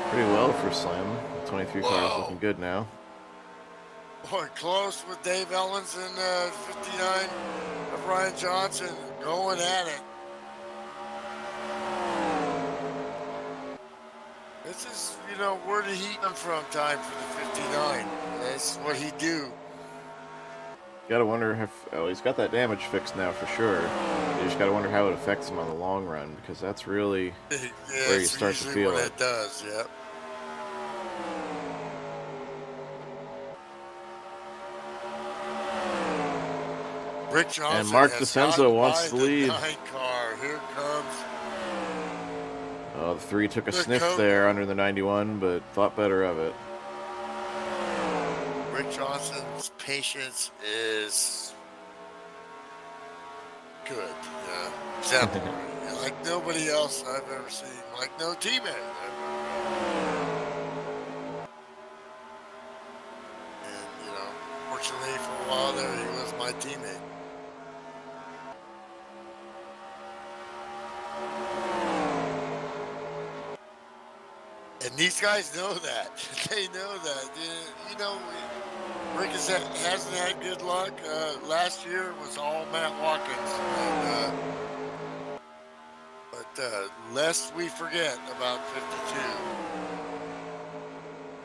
pretty well for Slim. The 23 car is looking good now. Boy, close with Dave Ellens and 59 of Ryan Johnson going at it. This is, where did he come from? Time for the 59. That's what he do. Gotta wonder if he's got that damage fixed now for sure. You just gotta wonder how it affects him on the long run, because that's really where you start to feel what it. It does, yep. Rick Johnson And Mark has DeSenza gotten wants by the lead. 9 car. Here comes. Oh, the 3 took a The sniff coat. there under the 91, but thought better of it. Rick Johnson's patience is good. Exemplary. Like nobody else I've ever seen. Like no teammate. And, fortunately for a while there, he was my teammate. And these guys know that. They know that. Rick hasn't had good luck. Last year was all Matt Watkins. But lest we forget about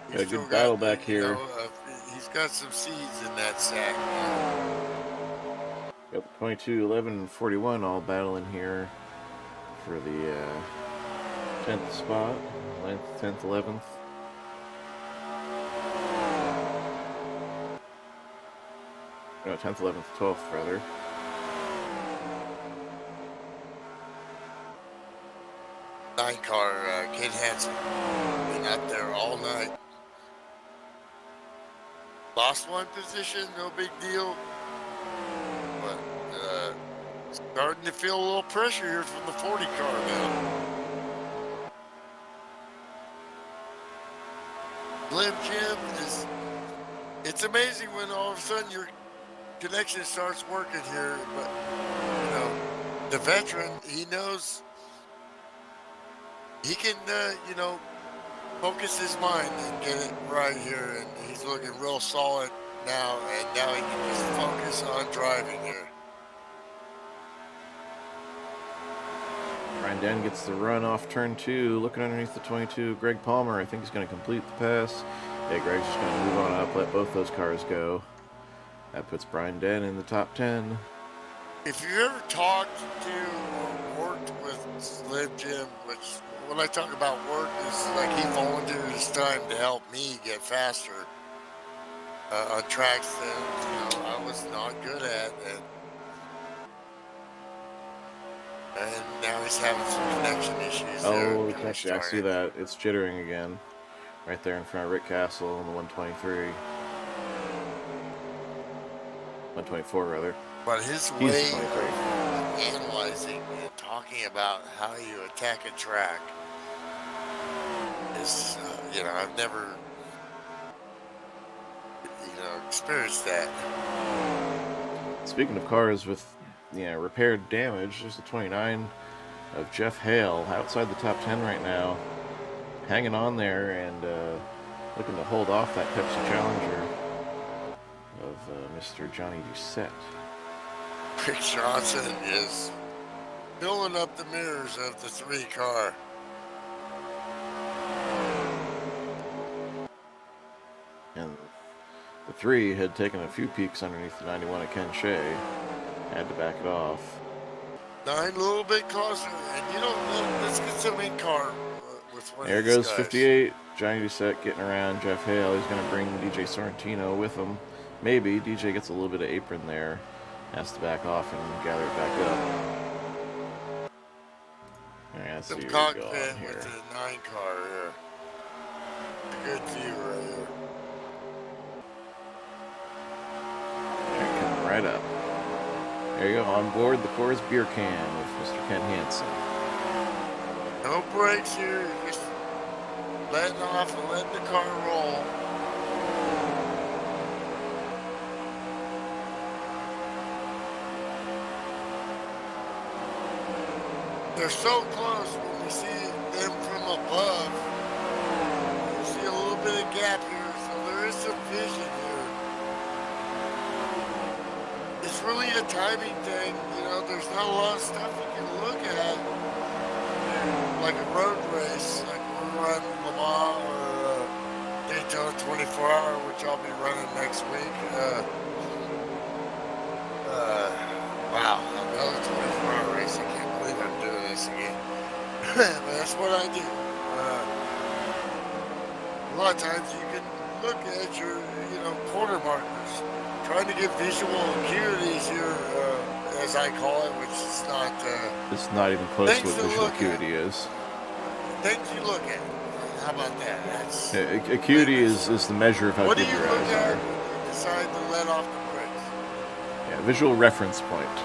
52. Got a good battle back here. He's got some seeds in that sack. Got the 22, 11, and 41 all battling here for the 10th spot. 9th, 10th, 11th. No, 10th, 11th, 12th, rather. Nine car, Kid Hanson. Been up there all night. Lost one position, no big deal. But starting to feel a little pressure here from the 40 car now. Slim Jim is, it's amazing when all of a sudden your connection starts working here, but you know, the veteran, he knows he can, you know, focus his mind and get it right here, and he's looking real solid now, and now he can just focus on driving here. Brian Den gets the run off turn 2, looking underneath the 22. Greg Palmer, I think he's going to complete the pass. Yeah, Greg's just going to move on up, let both those cars go. That puts Brian Den in the top 10. If you ever talked to or worked with Slim Jim, which when I talk about work, is like he volunteered his time to help me get faster on tracks that, you know, I was not good at, and now he's having some connection issues. Oh, there, connection. I see that. It's jittering again. Right there in front of Rick Castle on the 123. 124, rather. But his He's way 23. of analyzing and talking about how you attack a track is, you know, I've never, you know, experienced that. Speaking of cars with, you know, repaired damage, there's the 29 of Jeff Hale outside the top 10 right now. Hanging on there and looking to hold off that Pepsi Challenger of Mr. Johnny Doucette. Rick Johnson is filling up the mirrors of the 3 car. And the 3 had taken a few peeks underneath the 91 of Ken Shea. Had to back it off. 9 a little bit closer, and you know, let's get some in car with one There of these goes guys. 58. Johnny Doucette getting around Jeff Hale. He's going to bring DJ Sorrentino with him. Maybe. DJ gets a little bit of apron there. Has to back off and gather it back up. Alright, let's see Some where we cockpit go on here. with the 9 car here. A good view right here. Alright, coming right up. There you go, on board the Coors Beer Can with Mr. Ken Hanson. No brakes here, just letting off and letting the car roll. They're so close when we see them from above. You see a little bit of gap here, so there is some vision here. It's really a timing thing, you know, there's not a lot of stuff you can look at. Like a road race, like we're running Le Mans or Daytona 24 Hour, which I'll be running next week. Wow, another 24-hour race. I can't believe I'm doing this again. But that's what I do. A lot of times you can look at your, you know, corner markers, trying to get visual acuities here, as I call it, which is not. It's not even close to Things what to visual look at. acuity is. Things you look at. How about that? That's. Yeah, acuity is the measure of how What do good you your look eyes at are. when you decide to let off the brakes? Yeah, visual reference point.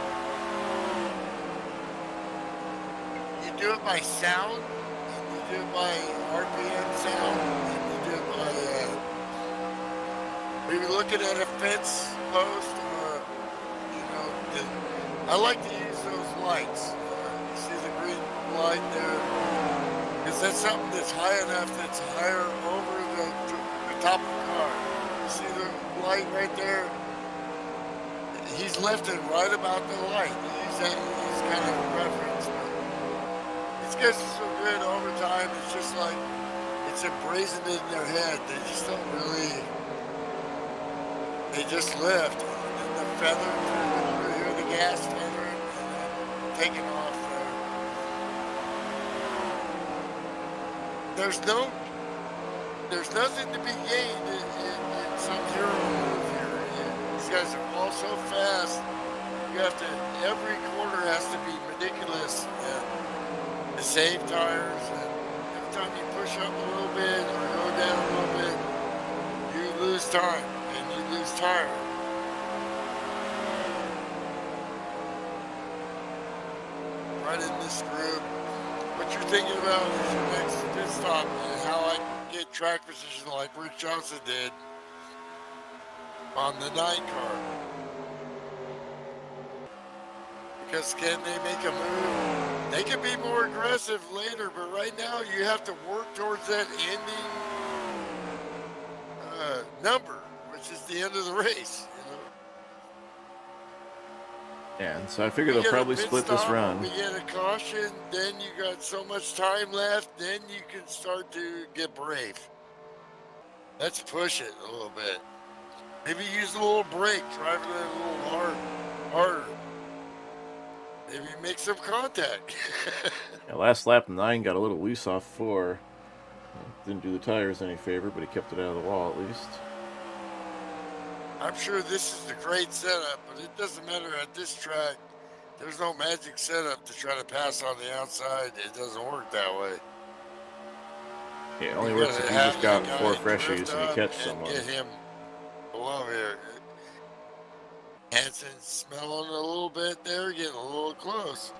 You do it by sound, and you do it by RPM sound, and you do it by maybe looking at a fence post, or you know, I like to use those lights. You see the green light there, because that's something that's high enough that's higher over the top of the car. You see the light right there? He's lifting right about the light. Use that as kind of a reference. These guys are so good over time. It's just like it's embracing in their head. They just don't really. They just lift. And the feather, you hear the gas feathering and then taking off there. there's nothing to be gained in some hero move here. These guys are all so fast. You have to, every corner has to be ridiculous and to save tires. And every time you push up a little bit or go down a little bit, you lose time and you lose tire. Right in this group. What you're thinking about is your next pit stop and how I can get track position like Rick Johnson did on the 9 car. Because can they make a move? They can be more aggressive later, but right now you have to work towards that ending number, which is the end of the race. You know? Yeah, and so I figure We they'll get a probably pit split this stop, run. We get a caution, then you got so much time left, then you can start to get brave. Let's push it a little bit. Maybe use a little brake, drive it a little harder. Maybe make some contact. Yeah, last lap 9 got a little loose off 4. Didn't do the tires any favor, but he kept it out of the wall at least. I'm sure this is a great setup, but it doesn't matter at this track. There's no magic setup to try to pass on the outside. It doesn't work that way. Yeah, it only You works gotta if you have just got that 4 guy freshies drift and you up catch and someone. get him below here. Hanson smelling a little bit there, getting a little close.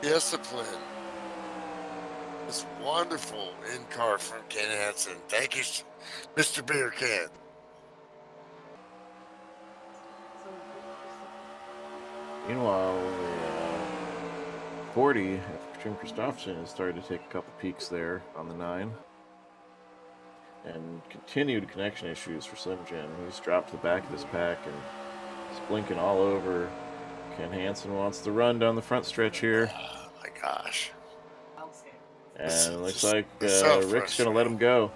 Discipline. It's wonderful in-car from Ken Hanson. Thank you, Mr. Beer Can. Meanwhile, the 40, Jim Christopherson has started to take a couple peeks there on the 9. And continued connection issues for Slim Jim. He's dropped to the back of his pack and he's blinking all over. Ken Hanson wants to run down the front stretch here. Oh my gosh. And it looks Just like so Rick's going to let him go.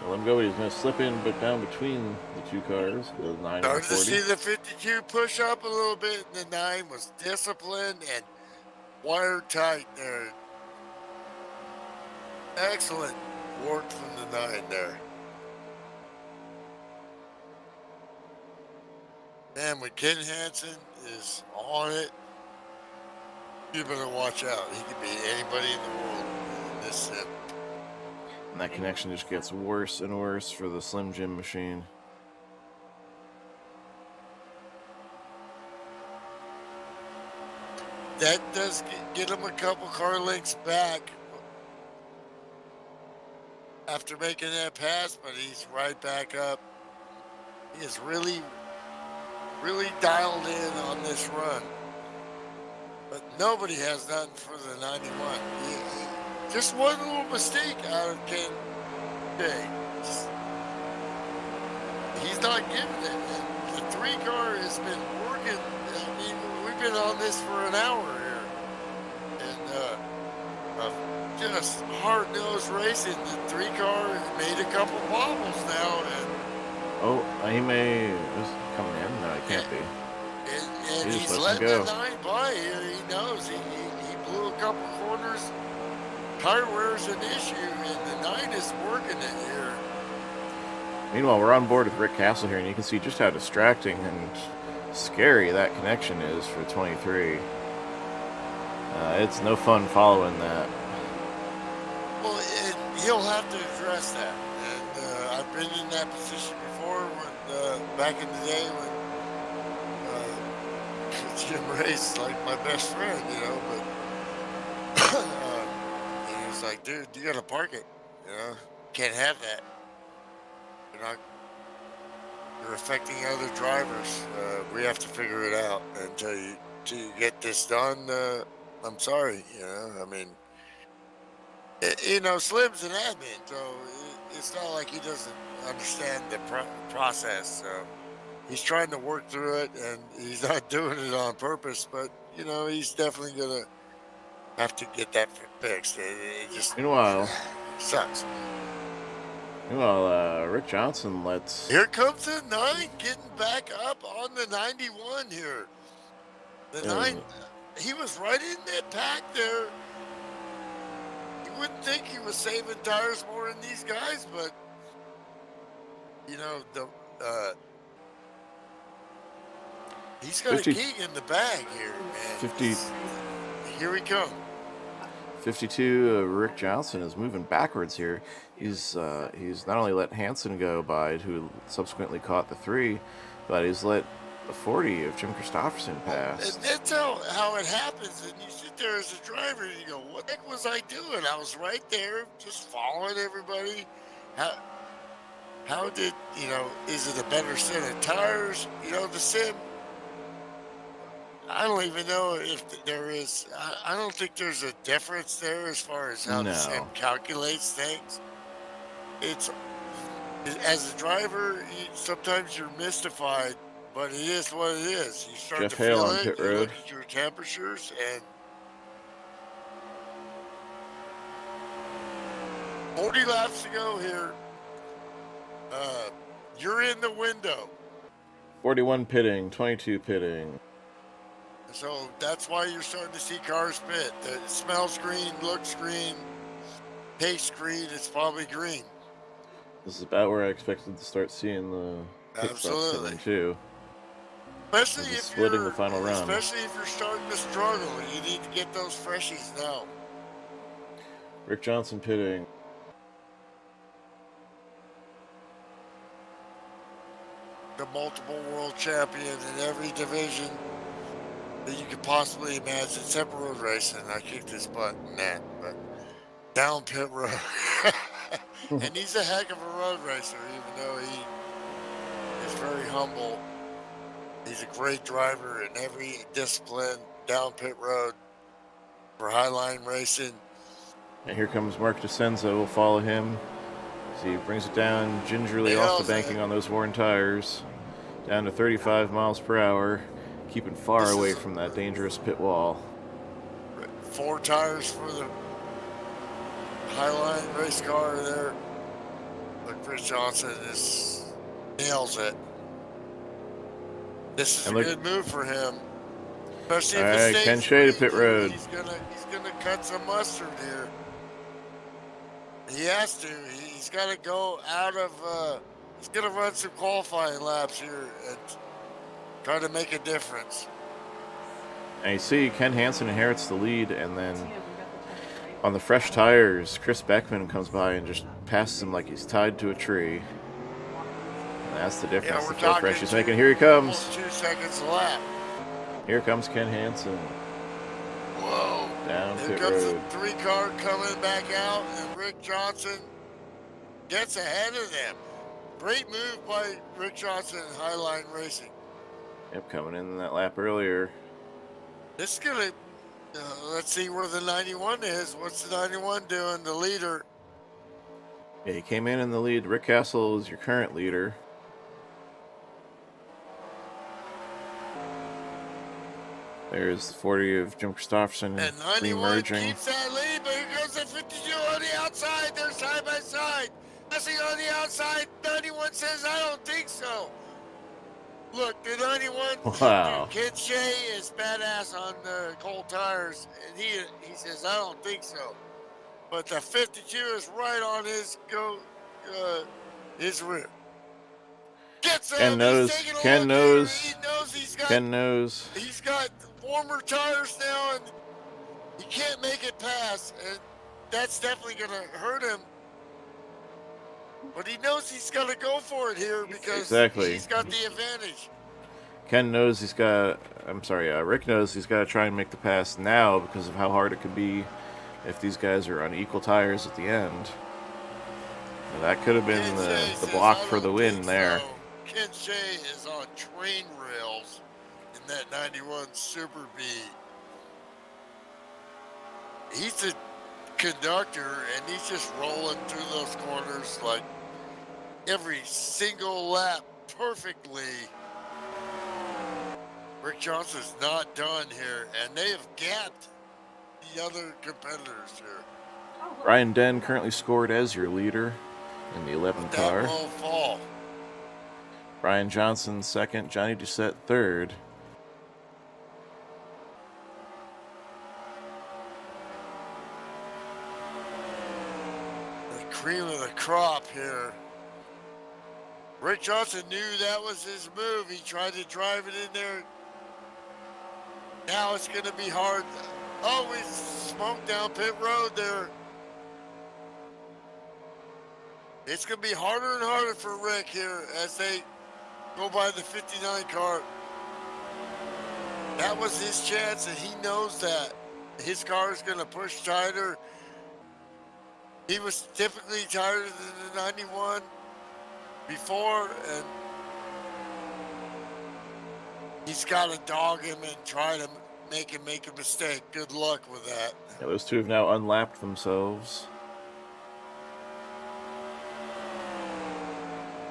Let him go, but he's going to slip in but down between the 2 cars, the 9 and the Started to 40. see the 52 push up a little bit, and the 9 was disciplined and wire tight there. Excellent work from the 9 there. Man, when Ken Hanson is on it, you better watch out. He could beat anybody in the world in this sim. And that connection just gets worse and worse for the Slim Jim machine. That does get him a couple car lengths back after making that pass, but he's right back up. He is really dialed in on this run. But nobody has nothing for the 91. Just one little mistake out of Ken Day. He's not giving it. And the 3 car has been working. I mean, we've been on this for an hour here. And just hard-nosed racing. The 3 car made a couple bobbles now. And Oh, he may... Is he coming in? No, he can't be. And He just he's lets him letting go. the 9 by here. He knows. He blew a couple corners. Tire wear's an issue, and the 9 is working it here. Meanwhile, we're on board with Rick Castle here, and you can see just how distracting and scary that connection is for 23. It's no fun following that. Well, he'll have to address that. And I've been in that position before when back in the day when Jim Ray's like my best friend, you know, but and he's like, dude, you gotta park it, you know, can't have that. You're affecting other drivers. We have to figure it out until you get this done. I'm sorry, you know, I mean, you know, Slim's an admin, so it's not like he doesn't understand the process, so he's trying to work through it, and he's not doing it on purpose, but, you know, he's definitely going to have to get that fixed. It just Meanwhile, sucks. Rick Johnson lets... Here comes the 9 getting back up on the 91 here. The 9, he was right in that pack there. wouldn't think he was saving tires more than these guys, but you know he's got 50 a king in the bag here, man. 50 Here we come. 52, Rick Johnson is moving backwards here. He's not only let Hanson go by, who subsequently caught the 3, but he's let the 40 of Jim Christopherson pass. And that's how it happens. And you sit there as a driver and you go, what the heck was I doing? I was right there just following everybody. How did, you know, is it a better set of tires? You know, the sim, I don't even know if there is. I don't think there's a difference there as far as how the sim calculates things. It's, as a driver, sometimes you're mystified, but it is what it is. You start Jeff to Hale feel on it, pit you road. look at your temperatures, and 40 laps to go here. You're in the window. 41 pitting, 22 pitting. So that's why you're starting to see cars pit. It smells green, looks green, tastes green. It's probably green. This is about where I expected to start seeing the pit stops Absolutely. coming too. Especially This is if splitting you're, the final run. especially if you're starting to struggle, you need to get those freshies now. Rick Johnson pitting. The multiple world champion in every division that you could possibly imagine, except road racing. I kicked his butt in that, but down pit road. And he's a heck of a road racer, even though he is very humble. He's a great driver in every discipline, down pit road for highline racing. And here comes Mark DeCenzo. We'll follow him as he brings it down gingerly off the banking on those worn tires, down to 35 miles per hour, keeping far away from that dangerous pit wall. 4 tires for the highline race car there. But Chris Johnson just nails it. This is a good move for him. Especially if it stays Ken Shea to pit road. He's gonna cut some mustard here. He has to. He's got to go out of. He's gonna run some qualifying laps here and try to make a difference. And you see Ken Hanson inherits the lead, and then on the fresh tires, Chris Beckman comes by and just passes him like he's tied to a tree. And that's the difference. The four fresh he's making. Here he comes. Almost 2 seconds a lap. Here comes Ken Hanson. Whoa. Down Here pit comes road. the 3 car coming back out, and Rick Johnson gets ahead of them. Great move by Rick Johnson and Highline Racing. Yep, coming in that lap earlier. This is gonna. Let's see where the 91 is. What's the 91 doing? The leader. Yeah, he came in the lead. Rick Castle is your current leader. There's the 40 of Jim Christopherson And 91 re-merging. keeps that lead, but here goes the 52 on the outside. They're side by side. Passing on the outside. 91 says, I don't think so. Look, the 91, Wow. Ken Shea is badass on the cold tires, and he says, I don't think so. But the 52 is right on his rear. Gets him. Ken knows. He's taking a Ken look knows. here. He knows he's got. Ken knows. He's got warmer tires now, and he can't make it pass, and that's definitely going to hurt him. But he knows he's got to go for it here because he's got the advantage. Ken knows he's got. Rick knows he's got to try and make the pass now because of how hard it could be if these guys are on equal tires at the end. And that could have been the block for the win there. So. Ken Shea is on train rails in that 91 Super B. He's a conductor, and he's just rolling through those corners like every single lap perfectly. Rick Johnson's not done here, and they have gapped the other competitors here. Ryan Den currently scored as your leader in the 11 car. That won't fall. Brian Johnson second, Johnny Doucette third. cream of the crop here. Rick Johnson knew that was his move. He tried to drive it in there. Now it's going to be hard. Oh, we smoked down pit road there. It's going to be harder and harder for Rick here as they go by the 59 car. That was his chance, and he knows that. His car is going to push tighter. He was typically tighter than the 91 before, and he's got to dog him and try to make him make a mistake. Good luck with that. Yeah, those two have now unlapped themselves.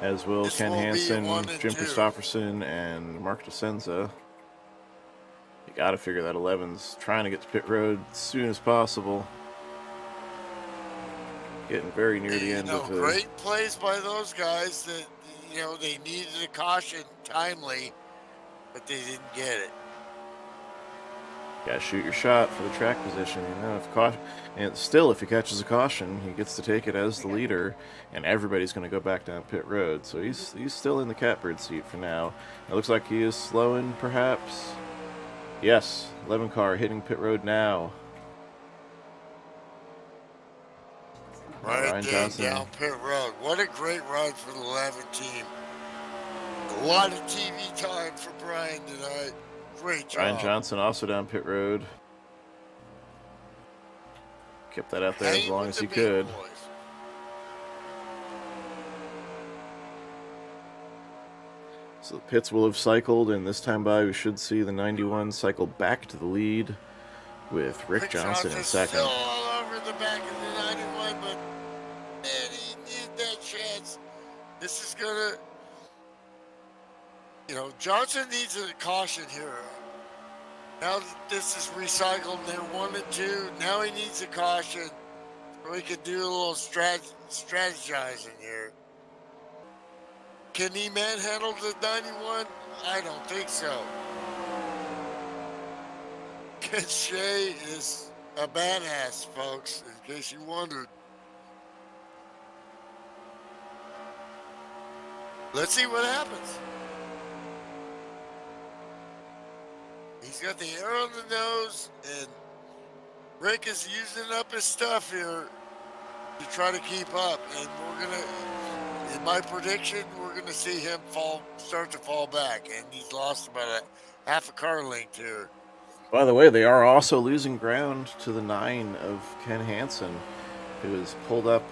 As will This Ken will be Hansen, 1 and Jim 2. Christopherson, and Mark DeSenza. You got to figure that 11's trying to get to pit road as soon as possible. Getting very near the end of the... Great plays by those guys that, they needed a caution timely, but they didn't get it. Got to shoot your shot for the track position. And still, if he catches a caution, he gets to take it as the leader, and everybody's going to go back down pit road. So he's still in the catbird seat for now. It looks like he is slowing, perhaps. Yes, 11 car hitting pit road now. Right Ryan there Johnson. down pit road. What a great ride for the 11 team. A lot of TV time for Brian tonight. Great job. Ryan Johnson also down pit road. Kept that out there as long as he could. Boys. So the pits will have cycled, and this time by we should see the 91 cycle back to the lead with Rick Johnson in second. Still all over the back of the 91, but man, he needed that chance. This is gonna, Johnson needs a caution here. Now that this is recycled, they're 1 and 2. Now he needs a caution so he can do a little strategizing here. Can he manhandle the 91? I don't think so. Ken Shea is a badass, folks, in case you wondered. Let's see what happens. He's got the air on the nose, and Rick is using up his stuff here to try to keep up. And we're going to, in my prediction, we're going to see him start to fall back. And he's lost about a half a car length here. By the way, they are also losing ground to the 9 of Ken Hansen, who has pulled up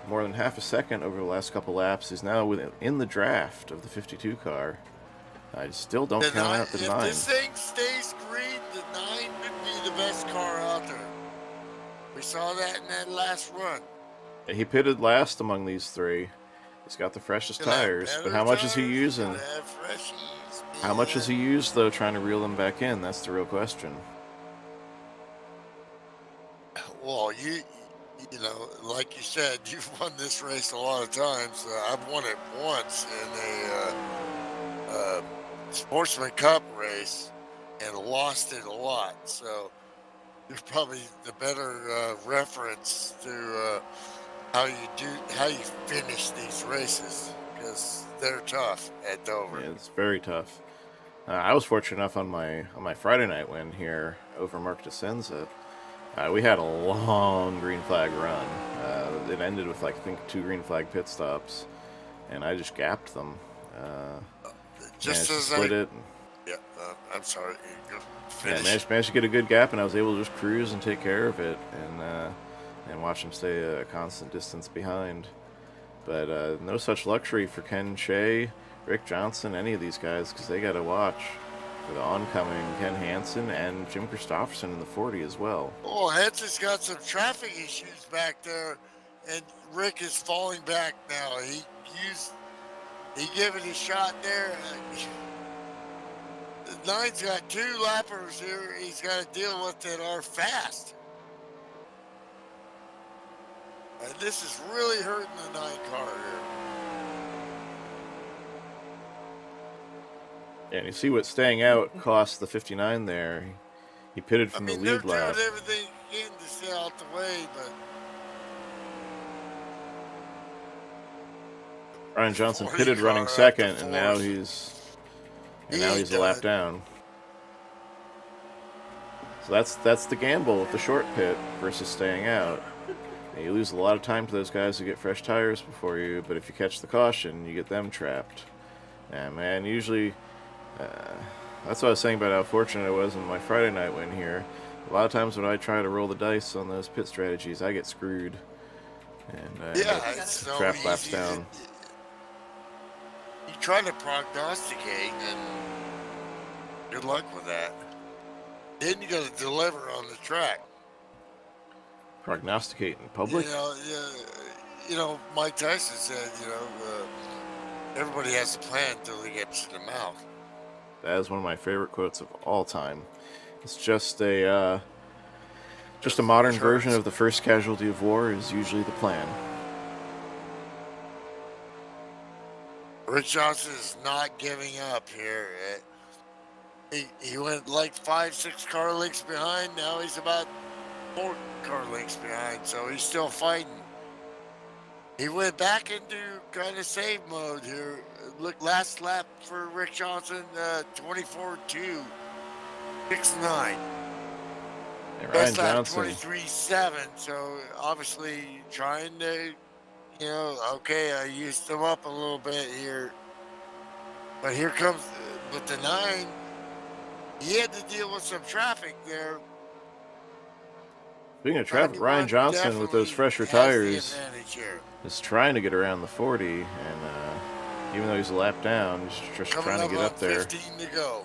more than half a second over the last couple laps. He's now in the draft of the 52 car. I still don't count out the 9. If this thing stays green, the 9 could be the best car out there. We saw that in that last run. And he pitted last among these three. He's got the freshest tires, but how much is he using? How much has he used, though, trying to reel them back in? That's the real question. Well, like you said, you've won this race a lot of times. I've won it once in a Sportsman Cup race and lost it a lot. So you're probably the better reference to how you finish these races, because they're tough at Dover. Yeah, it's very tough. I was fortunate enough on my Friday night win here over Mark DeSenza. We had a long green flag run. It ended with, I think, 2 green flag pit stops, and I just gapped them. Just as split it. Yeah, I'm sorry. Yeah, managed to get a good gap, and I was able to just cruise and take care of it, and watch him stay a constant distance behind. But no such luxury for Ken Shea, Rick Johnson, any of these guys, because they got to watch for the oncoming Ken Hansen and Jim Christopherson in the 40 as well. Oh, Hanson's got some traffic issues back there, and Rick is falling back now. He gave it a shot there. The 9's got 2 lappers here he's got to deal with that are fast. And this is really hurting the 9 car here. Yeah, and you see what staying out cost the 59 there. He pitted from the lead lap. They're doing everything in to stay out the way, but Ryan Johnson 40 pitted running car second, after and now fourth. he's a lap down. So that's the gamble with the short pit versus staying out. You lose a lot of time to those guys who get fresh tires before you, but if you catch the caution, you get them trapped. Yeah, man, usually, that's what I was saying about how fortunate I was in my Friday night win here. A lot of times when I try to roll the dice on those pit strategies, I get screwed. And Yeah, it's so trap laps easy. down. You try to prognosticate, and good luck with that. Then you got to deliver on the track. Prognosticate in public? You know, Mike Tyson said, everybody has a plan until he gets to the mouth. That is one of my favorite quotes of all time. It's just a modern version of the first casualty of war is usually the plan. Rich Johnson is not giving up here. He went like 5-6 car lengths behind. Now he's about 4 car lengths behind, so he's still fighting. He went back into kind of save mode here. Look, last lap for Rick Johnson, 24.2, 6.9. And Ryan Best lap Johnson, 23.7. So obviously trying to, okay, I used him up a little bit here. But here comes, but the 9, he had to deal with some traffic there. speaking of traffic, Ryan Johnson with those fresher tires is trying to get around the 40, and even though he's a lap down, he's just trying to get up there. 15 to go.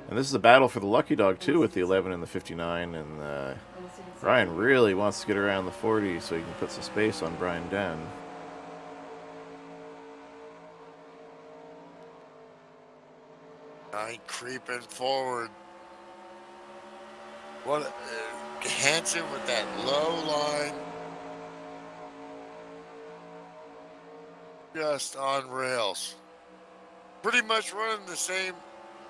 And this is a battle for the lucky dog too, with the 11 and the 59, and Ryan really wants to get around the 40 so he can put some space on Brian Den. Nine creeping forward. What Hanson with that low line. Just on rails. Pretty much running the same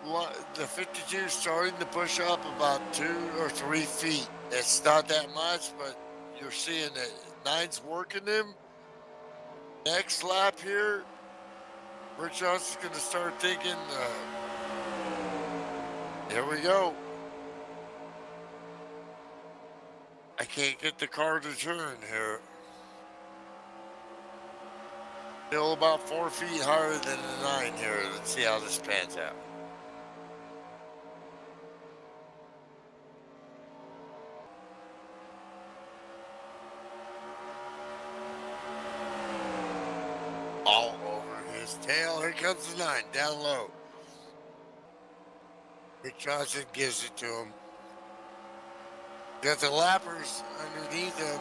line. The 52 starting to push up about 2 or 3 feet. It's not that much, but you're seeing that 9's working him. Next lap here, Rick Johnson's going to start thinking, here we go. I can't get the car to turn here. Still about 4 feet higher than the 9 here. Let's see how this pans out. All over his tail. Here comes the 9, down low. Rick Johnson gives it to him. Got the lappers underneath him.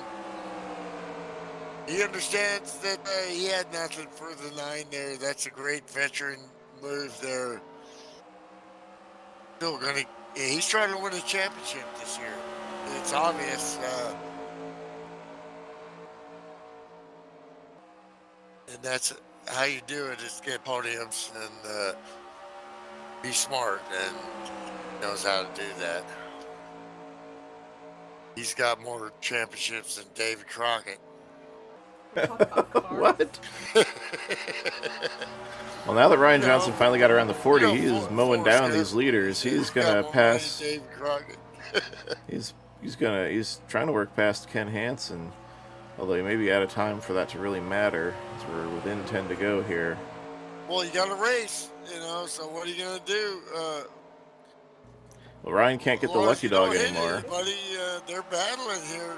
He understands that he had nothing for the 9 there. That's a great veteran move there. Still gonna. He's trying to win a championship this year. It's obvious. And that's how you do it, is get podiums and be smart, and knows how to do that. He's got more championships than David Crockett. What? Well, now that Ryan Johnson finally got around the 40, he is mowing down these leaders. He's gonna pass. David Crockett. He's trying to work past Ken Hanson, although he may be out of time for that to really matter, as we're within 10 to go here. Well, you got to race, so what are you gonna do? Well, Ryan can't get the lucky dog anymore. Buddy, they're battling here.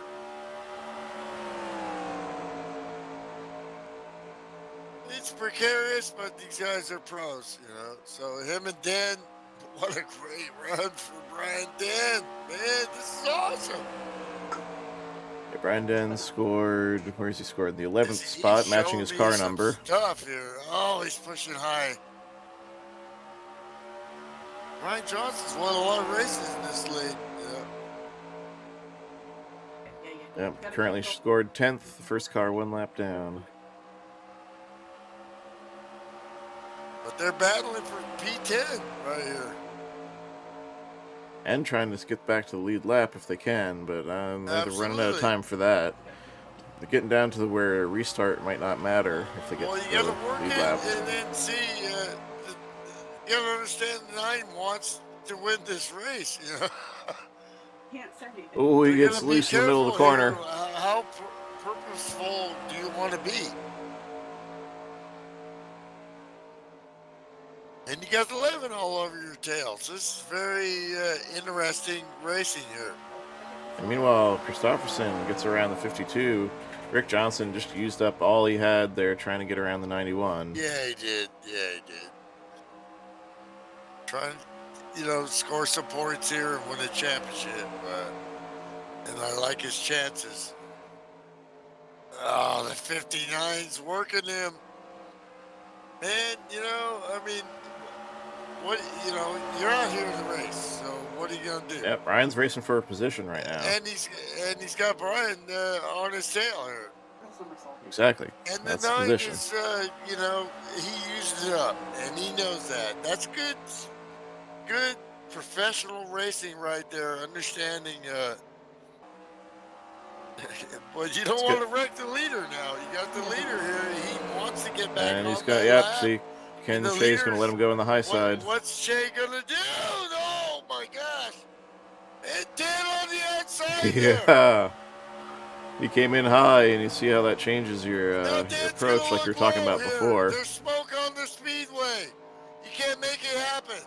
It's precarious, but these guys are pros, So him and Dan, what a great run for Brian Dan. Man, this is awesome. Yeah, Brian Den scored, where's he scored? The 11th spot, matching his car number. Tough here. Oh, he's pushing high. Ryan Johnson's won a lot of races in this league. Yep, currently scored 10th, the first car 1 lap down. But they're battling for P10 right here. And trying to get back to the lead lap if they can, but they're running out of time for that. they're getting down to where a restart might not matter if they get Well, to you got the to work lead it lap. and then see. You got to understand the 9 wants to win this race. You know. Can't say anything. Oh, he You gets gotta be loose in the middle of the careful corner. here. How purposeful do you want to be? And you got the 11 all over your tails. This is very interesting racing here. And meanwhile, Christopherson gets around the 52. Rick Johnson just used up all he had there trying to get around the 91. Yeah, he did. Yeah, he did. Trying to, score some points here and win a championship. And I like his chances. Oh, the 59's working him. Man, you're out here in the race, so what are you gonna do? Yeah, Brian's racing for a position right now. And he's got Brian on his tail here. Exactly. And That's the the 9 position. is, he uses it up, and he knows that. That's good professional racing right there. Understanding, but you don't want to wreck the leader now. You got the leader here. He wants to get back And he's on got, that yep, lap. see, Ken The Shea's going to let leaders- him go on the high side. What's Shay gonna do? Oh my gosh! And 10 on the outside there. Yeah. He came in high, and you see how that changes your Now Dan's approach gonna like you were look talking low about here. before. There's smoke on the speedway. You can't make it happen.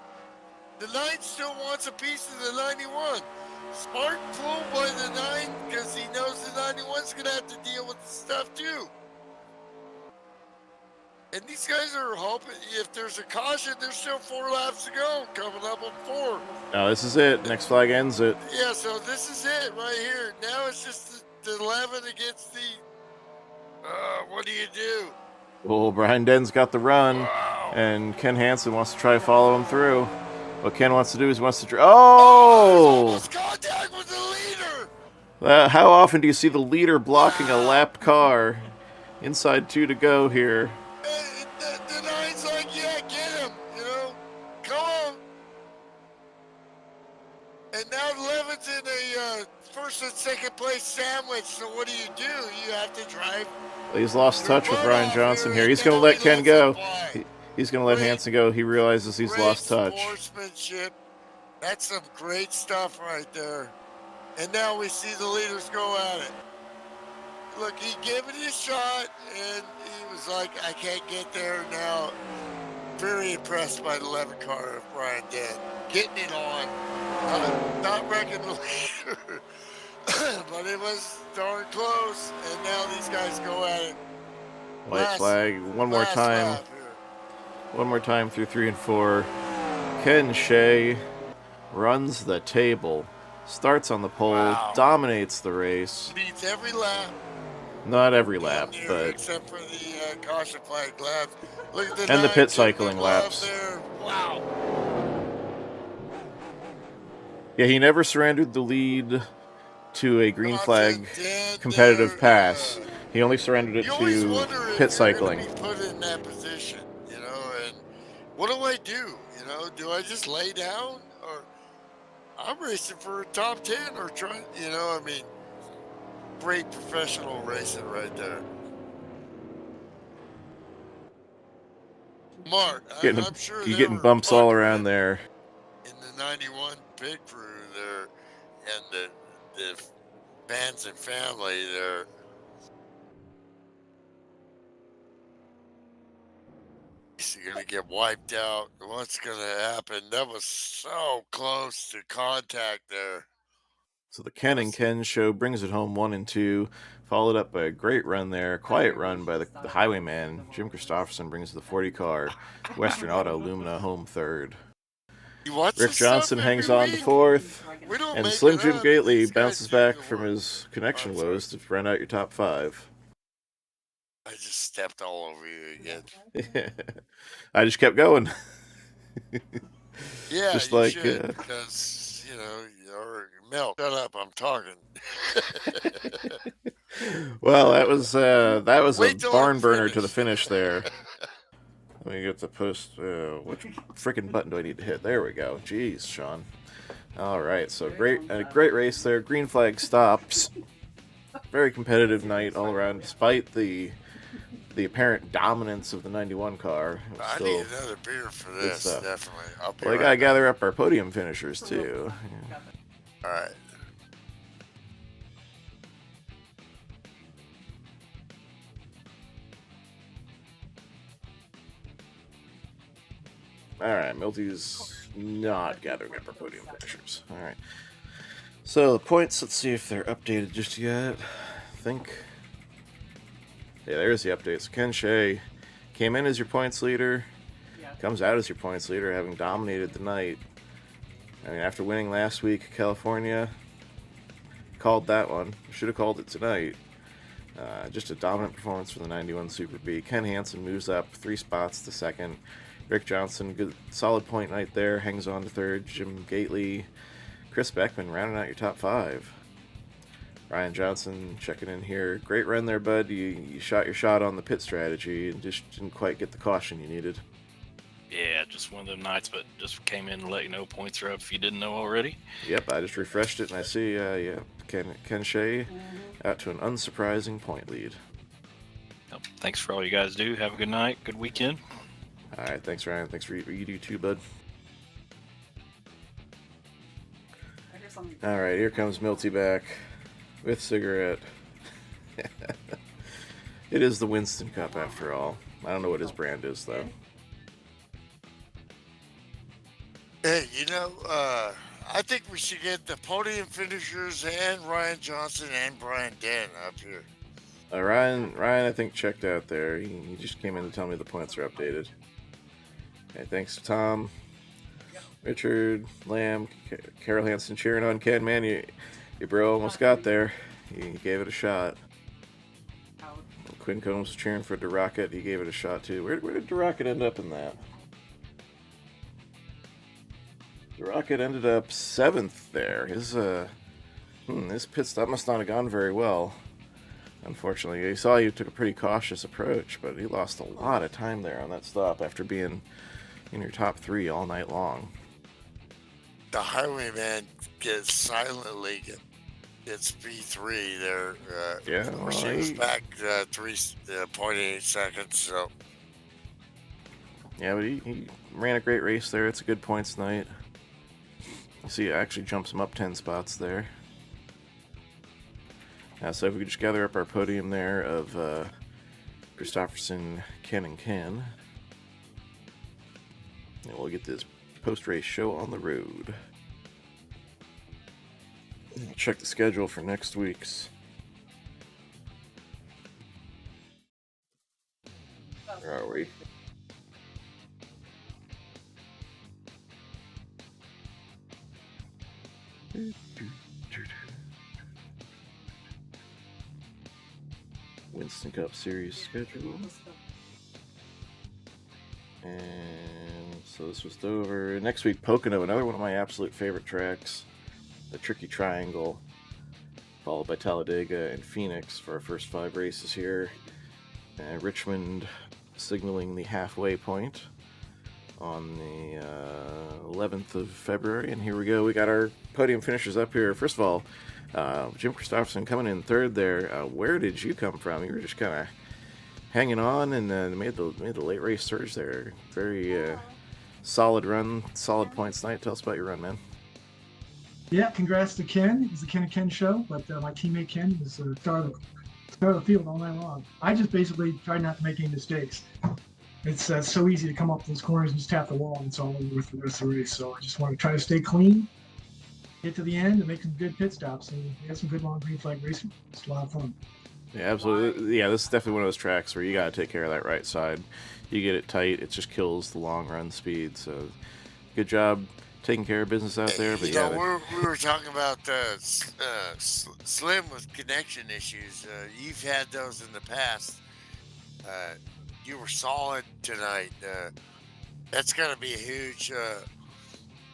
The 9 still wants a piece of the 91. Smart fool by the 9 because he knows the 91's gonna have to deal with the stuff too. And these guys are hoping if there's a caution, there's still 4 laps to go. Coming up on 4. Now this is it. Next flag ends it. Yeah, so this is it right here. Now it's just the 11 against the. What do you do? Well, Brian Den's got the run, Wow. and Ken Hanson wants to try to follow him through. What Ken wants to do is he wants to... Oh! Almost contact with the leader. How often do you see the leader blocking a lap car? Inside 2 to go here. The 9's like, yeah, get him, come on. And now 11's in a first and second place sandwich. So what do? You have to drive. He's lost touch with Right Brian off Johnson here, here. He's and going to now let he Ken lets go. him fly. He's going to let Great- Hanson go. He realizes he's Great lost touch. Sportsmanship. That's some great stuff right there. And now we see the leaders go at it. Look, he gave it a shot, and he was like, I can't get there now. Very impressed by the 11 car of Brian Den. Getting it on. Not wrecking the leader. But it was darn close, and now these guys go at it. White flag. One more Last time. lap here. One more time through 3 and 4. Ken Shea runs the table. Starts on the pole. Wow. Dominates the race. Beats every lap. Not every lap, Damn near, but... except for the caution flag laps. Look at the And the 9 pit getting cycling love laps. There. Wow. Yeah, he never surrendered the lead to a green flag Johnson did competitive there, pass. He only surrendered it You always to wonder if pit you're cycling. gonna be put in that position, and what do I do? Do I just lay down, or I'm racing for a top 10, or trying, great professional racing right there. Mark, I'm sure You're there getting were bumps all bugs around there. in the 91 pit crew there, and the fans and family there. Is he gonna get wiped out? What's gonna happen? That was so close to contact there. So the Ken and Ken show brings it home 1 and 2, followed up by a great run there, quiet run by the highwayman. Jim Christopherson brings the 40 car. Western Auto Lumina home 3rd. You watch Rick this stuff Johnson every hangs on to week? 4th, We don't and make Slim it Jim up. Gately These guys bounces do back the from work. his connection I'm sorry. woes to round out your top 5. I just stepped all over you again. I just kept going. Yeah, Just you like, should, because you're milk. Shut up, I'm talking. Well, that was a Wait till barn I'm burner to the finished. finish there. Let me get the post. Which freaking button do I need to hit? There we go. Jeez, Sean. All right, so a great race there. Green flag stops. very competitive night all around, despite the apparent dominance of the 91 car. It was I still need another beer for good this, stuff. definitely. I'll be Well, I right gotta back. gather up our podium finishers too. All right. All right, Milty's not gathering up our podium finishers. All right. So the points, let's see if they're updated just yet. I think. Yeah, there's the updates. So Ken Shea came in as your points leader, Yeah. comes out as your points leader, having dominated the night. I mean, after winning last week, California called that one. Should have called it tonight. Just a dominant performance for the 91 Super B. Ken Hanson moves up 3 spots to second. Rick Johnson, good solid point night there, hangs on to third. Jim Gately, Chris Beckman rounding out your top 5. Ryan Johnson checking in here. Great run there, bud. You shot your shot on the pit strategy and just didn't quite get the caution you needed. Yeah, just one of them nights, but just came in to let you know points are up if you didn't know already. Yep, I just refreshed it and I see, Ken Shea out to an unsurprising point lead. Yep, thanks for all you guys do. Have a good night, good weekend. All right, thanks, Ryan. Thanks for you do too, bud. I hear something. All right, here comes Milty back with cigarette. It is the Winston Cup after all. I don't know what his brand is though. Hey, I think we should get the Podium Finishers and Ryan Johnson and Brian Dan up here. Ryan, I think checked out there. He just came in to tell me the points are updated. Okay, thanks to Tom, Richard, Lamb, Carol Hanson cheering on Ken. Man, you bro almost got there. He gave it a shot. Out. Quinn Combs was cheering for DeRocket. He gave it a shot too. Where did DeRocket end up in that? DeRocket ended up 7th there. His pit stop must not have gone very well. Unfortunately, he saw you took a pretty cautious approach, but he lost a lot of time there on that stop after being in your top 3 all night long. The Highwayman gets P3 there. Yeah, well, she was back 3.8 seconds. So yeah, but he ran a great race there. It's a good points night. You see, it actually jumps him up 10 spots there. So if we could just gather up our podium there of Christopherson, Ken, and Ken. And we'll get this post-race show on the road. Check the schedule for next week's. Where are we? Winston Cup Series schedule. And so this was Dover. Next week, Pocono, another one of my absolute favorite tracks. The Tricky Triangle, followed by Talladega and Phoenix for our first 5 races here. Richmond signaling the halfway point on the 11th of February. And here we go. We got our podium finishers up here. First of all, Jim Christopherson coming in 3rd there. Where did you come from? You were just kind of hanging on and made the late race surge there. Very solid run, solid points night. Tell us about your run, man. Yeah, congrats to Ken. It was the Ken and Ken show, but my teammate Ken was star of the field all night long. I just basically tried not to make any mistakes. It's so easy to come up those corners and just tap the wall, and it's all over with the rest of the race. So I just want to try to stay clean, get to the end, and make some good pit stops. And we had some good long green flag racing. It's a lot of fun. Yeah, absolutely. Yeah, this is definitely one of those tracks where you got to take care of that right side. You get it tight, it just kills the long run speed. So good job taking care of business out there. But we were talking about Slim with connection issues. You've had those in the past. You were solid tonight. That's going to be a huge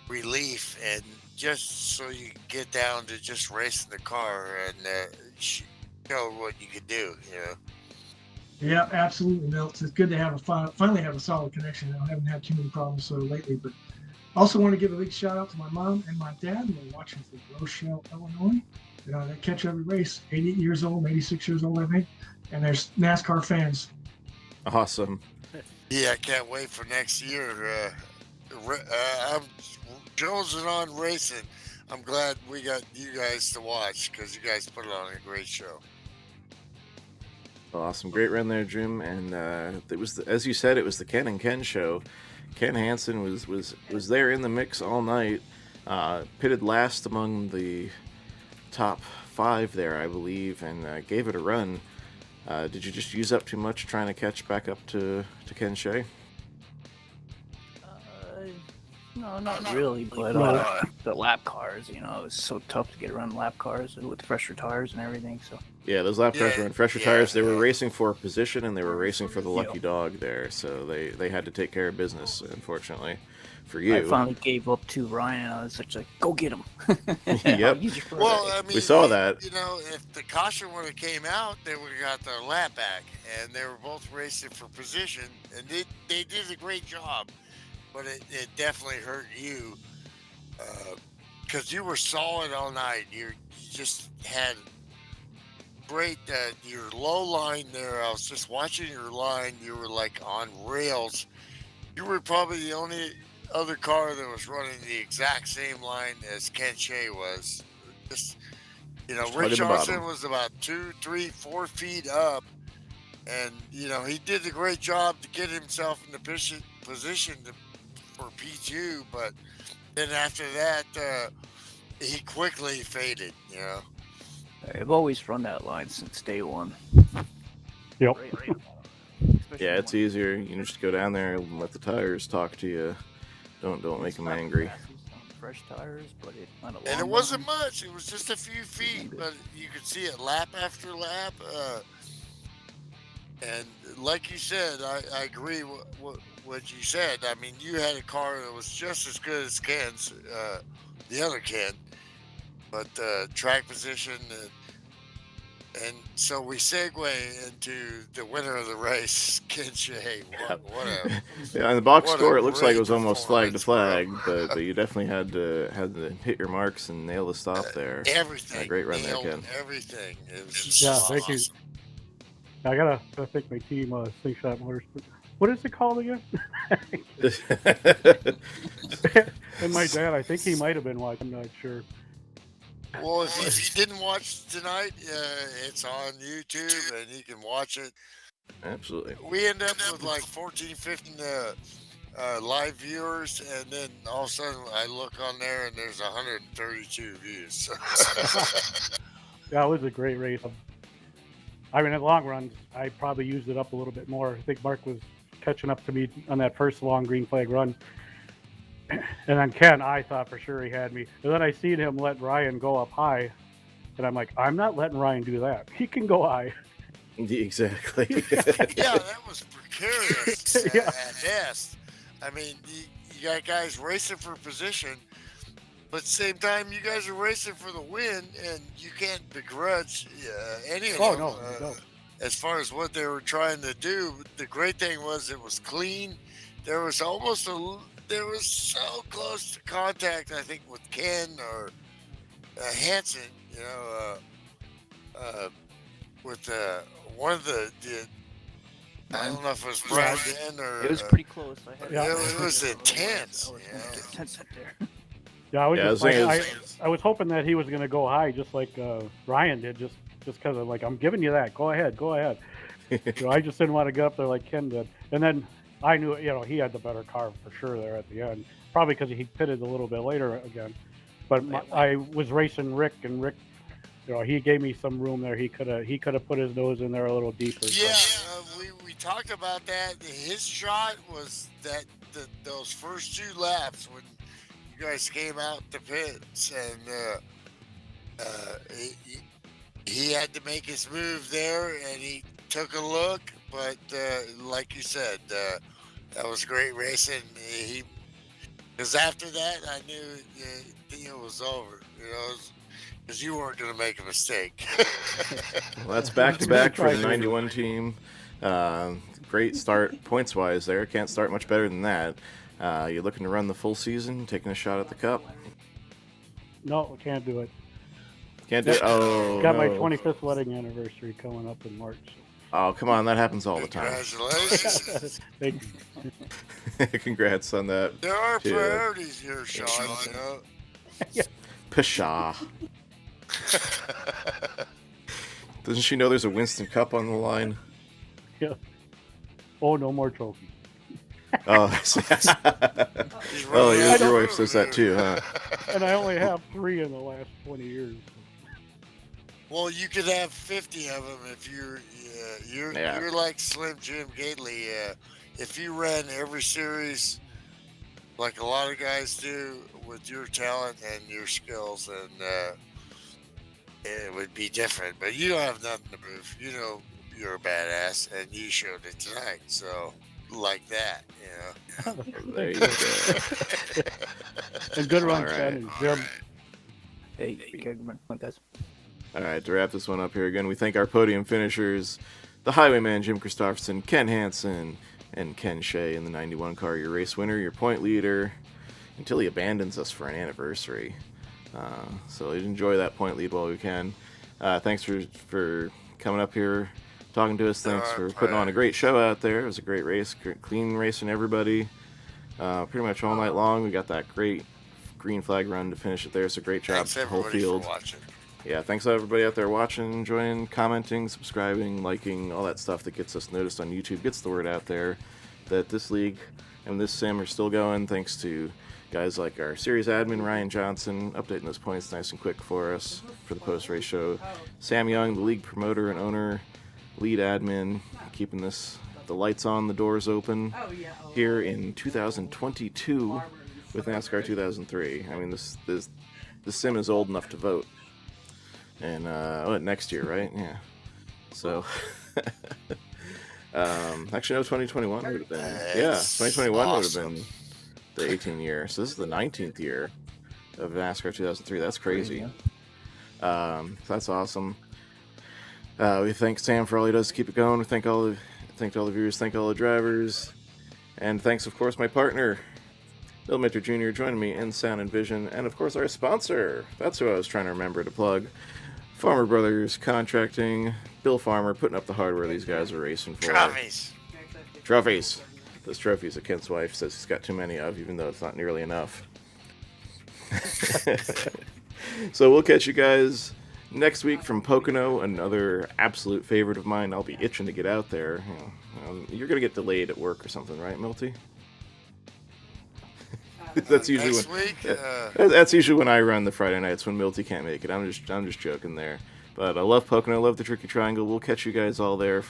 relief, and just so you can get down to just racing the car and show what you can do. Yeah, absolutely, Milt. It's good to have finally have a solid connection. I haven't had too many problems lately, but also want to give a big shout out to my mom and my dad who are watching from Rochelle, Illinois. You know, they catch every race. 88 years old, 86 years old, I think. And there's NASCAR fans. Awesome. Yeah, I can't wait for next year. I'm jonesing on racing. I'm glad we got you guys to watch because you guys put on a great show. Awesome, great run there, Jim. And it was, as you said, it was the Ken and Ken show. Ken Hanson was there in the mix all night. Pitted last among the top 5 there, I believe, and gave it a run. Did you just use up too much trying to catch back up to Ken Shea? No, not really, but the lap cars, you know, it's so tough to get around lap cars with fresher tires and everything. So yeah, those lap cars were on fresher tires. They were racing for a position, and they were racing for the lucky dog there. So they had to take care of business, unfortunately, for you. I finally gave up to Ryan, and I was such like, go get him. Yep. Well, I mean, we saw that. You know, if the caution would have came out, they would have got their lap back, and they were both racing for position, and they did a great job. But it definitely hurt you because you were solid all night. You just had great your low line there. I was just watching your line. You were like on rails. You were probably the only other car that was running the exact same line as Ken Shea was. Just, you know, Rick Johnson was about 2, 3, 4 feet up, and you know he did a great job to get himself in the position for P2, but then after that, he quickly faded, you know. I've always run that line since day one. Yep. Yeah, it's easier. You can just go down there and let the tires talk to you. Don't make them angry. Fresh tires, but and it wasn't much. It was just a few feet, but you could see it lap after lap. And like you said, I agree with what you said. I mean, you had a car that was just as good as Ken's, the other Ken, but track position. And so we segue into the winner of the race, Ken Shea. Yeah, on the box score, it looks like it was almost flag to flag, but you definitely had to hit your marks and nail the stop there. Everything. Great run there, Ken. Everything. It was just Thank you. I gotta thank my team, Slingshot Motors. What is it called again? And my dad, I think he might have been watching. I'm not sure. Well, if you didn't watch tonight, it's on YouTube and you can watch it. Absolutely. We end up with like 14, 15 live viewers, and then all of a sudden I look on there and there's 132 views. Yeah, it was a great race. I mean, in the long run, I probably used it up a little bit more. I think Mark was catching up to me on that first long green flag run. And then Ken, I thought for sure he had me. And then I seen him let Ryan go up high. And I'm like, I'm not letting Ryan do that. He can go high. Exactly. Yeah, that was precarious Yeah. at best. I mean, you got guys racing for position, but at the same time, you guys are racing for the win, and you can't begrudge any of them. No. As far as what they were trying to do, the great thing was it was clean. There was there was so close to contact, I think, with Ken or Hanson, you know, with one of the I don't know if it was Brian or... It was pretty close. It was intense. Intense up there. Yeah, I was hoping that he was going to go high, just like Ryan did, just because I'm like, I'm giving you that. Go ahead. I just didn't want to get up there like Ken did. And then I knew, he had the better car for sure there at the end. Probably because he pitted a little bit later again. But I was racing Rick, and Rick, he gave me some room there. He could have put his nose in there a little deeper. Yeah, we talked about that. His shot was those first 2 laps when you guys came out the pits, and he had to make his move there, and he took a look. But like you said, that was great racing. Because after that, I knew the deal was over. Because you weren't going to make a mistake. Well, that's back-to-back for the 91 team. Great start points-wise there. Can't start much better than that. You're looking to run the full season, taking a shot at the Cup? No, we can't do it. Can't do it. Oh, Got my no. 25th wedding anniversary coming up in March. Oh, come on. That happens all the time. Congratulations. Thank you. Congrats on that. There are too. priorities here, Sean. You know? Pshaw. Doesn't she know there's a Winston Cup on the line? Yeah. Oh, no more trophies. Oh, oh, your wife says that too, huh? And I only have 3 in the last 20 years. Well, you could have 50 of them if you're like Slim Jim Gately. If you ran every series like a lot of guys do with your talent and your skills, and it would be different. But you don't have nothing to prove. You know you're a badass, and you showed it tonight. So, like that, you know. There you go. And good run, All right. Ken and Jim. Hey, come on, guys. All right, to wrap this one up here again, we thank our podium finishers, the Highwayman Jim Christopherson, Ken Hanson, and Ken Shea in the 91 car, your race winner, your point leader, until he abandons us for an anniversary. So enjoy that point lead while we can. Thanks for coming up here, talking to us. Thanks for putting on a great show out there. It was a great race, clean racing everybody. Pretty much all night long. We got that great green flag run to finish it there. So great job, Thanks whole everybody field. for watching. Yeah, thanks to everybody out there watching, enjoying, commenting, subscribing, liking, all that stuff that gets us noticed on YouTube, gets the word out there that this league and this sim are still going, thanks to guys like our series admin, Ryan Johnson, updating those points nice and quick for us for the post-race show. Sam Young, the league promoter and owner, lead admin, keeping the lights on, the doors open here in 2022 with NASCAR 2003. I mean, this sim is old enough to vote. And next year, right? Yeah. So, actually, no, 2021 would have been. Yeah, 2021 would have been the 18th year. So this is the 19th year of NASCAR 2003. That's crazy. That's awesome. We thank Sam for all he does to keep it going. We thank all the viewers, thank all the drivers, and thanks, of course, my partner, Bill Mitter Jr., joining me in sound and vision, and of course our sponsor. That's who I was trying to remember to plug. Farmer Brothers Contracting, Bill Farmer, putting up the hardware these guys are racing for. Trophies. Those trophies that Kent's wife says he's got too many of, even though it's not nearly enough. So we'll catch you guys next week from Pocono, another absolute favorite of mine. I'll be itching to get out there. You're going to get delayed at work or something, right, Milty? That's usually next week. That's usually when I run the Friday nights when Milty can't make it. I'm just joking there. But I love Pocono, love the Tricky Triangle. We'll catch you guys all there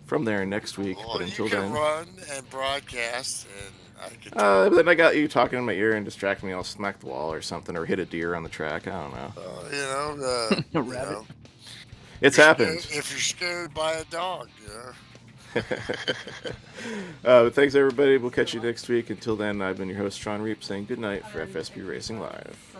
from there next week. Well, but until you can then, run and broadcast, and I can. but then I got you talking in my ear and distracting me. I'll smack the wall or something, or hit a deer on the track. I don't know. A rabbit. It's happened. If you're scared by a dog, But thanks everybody. We'll catch you next week. Until then, I've been your host Sean Reap saying good night for FSP Racing Live.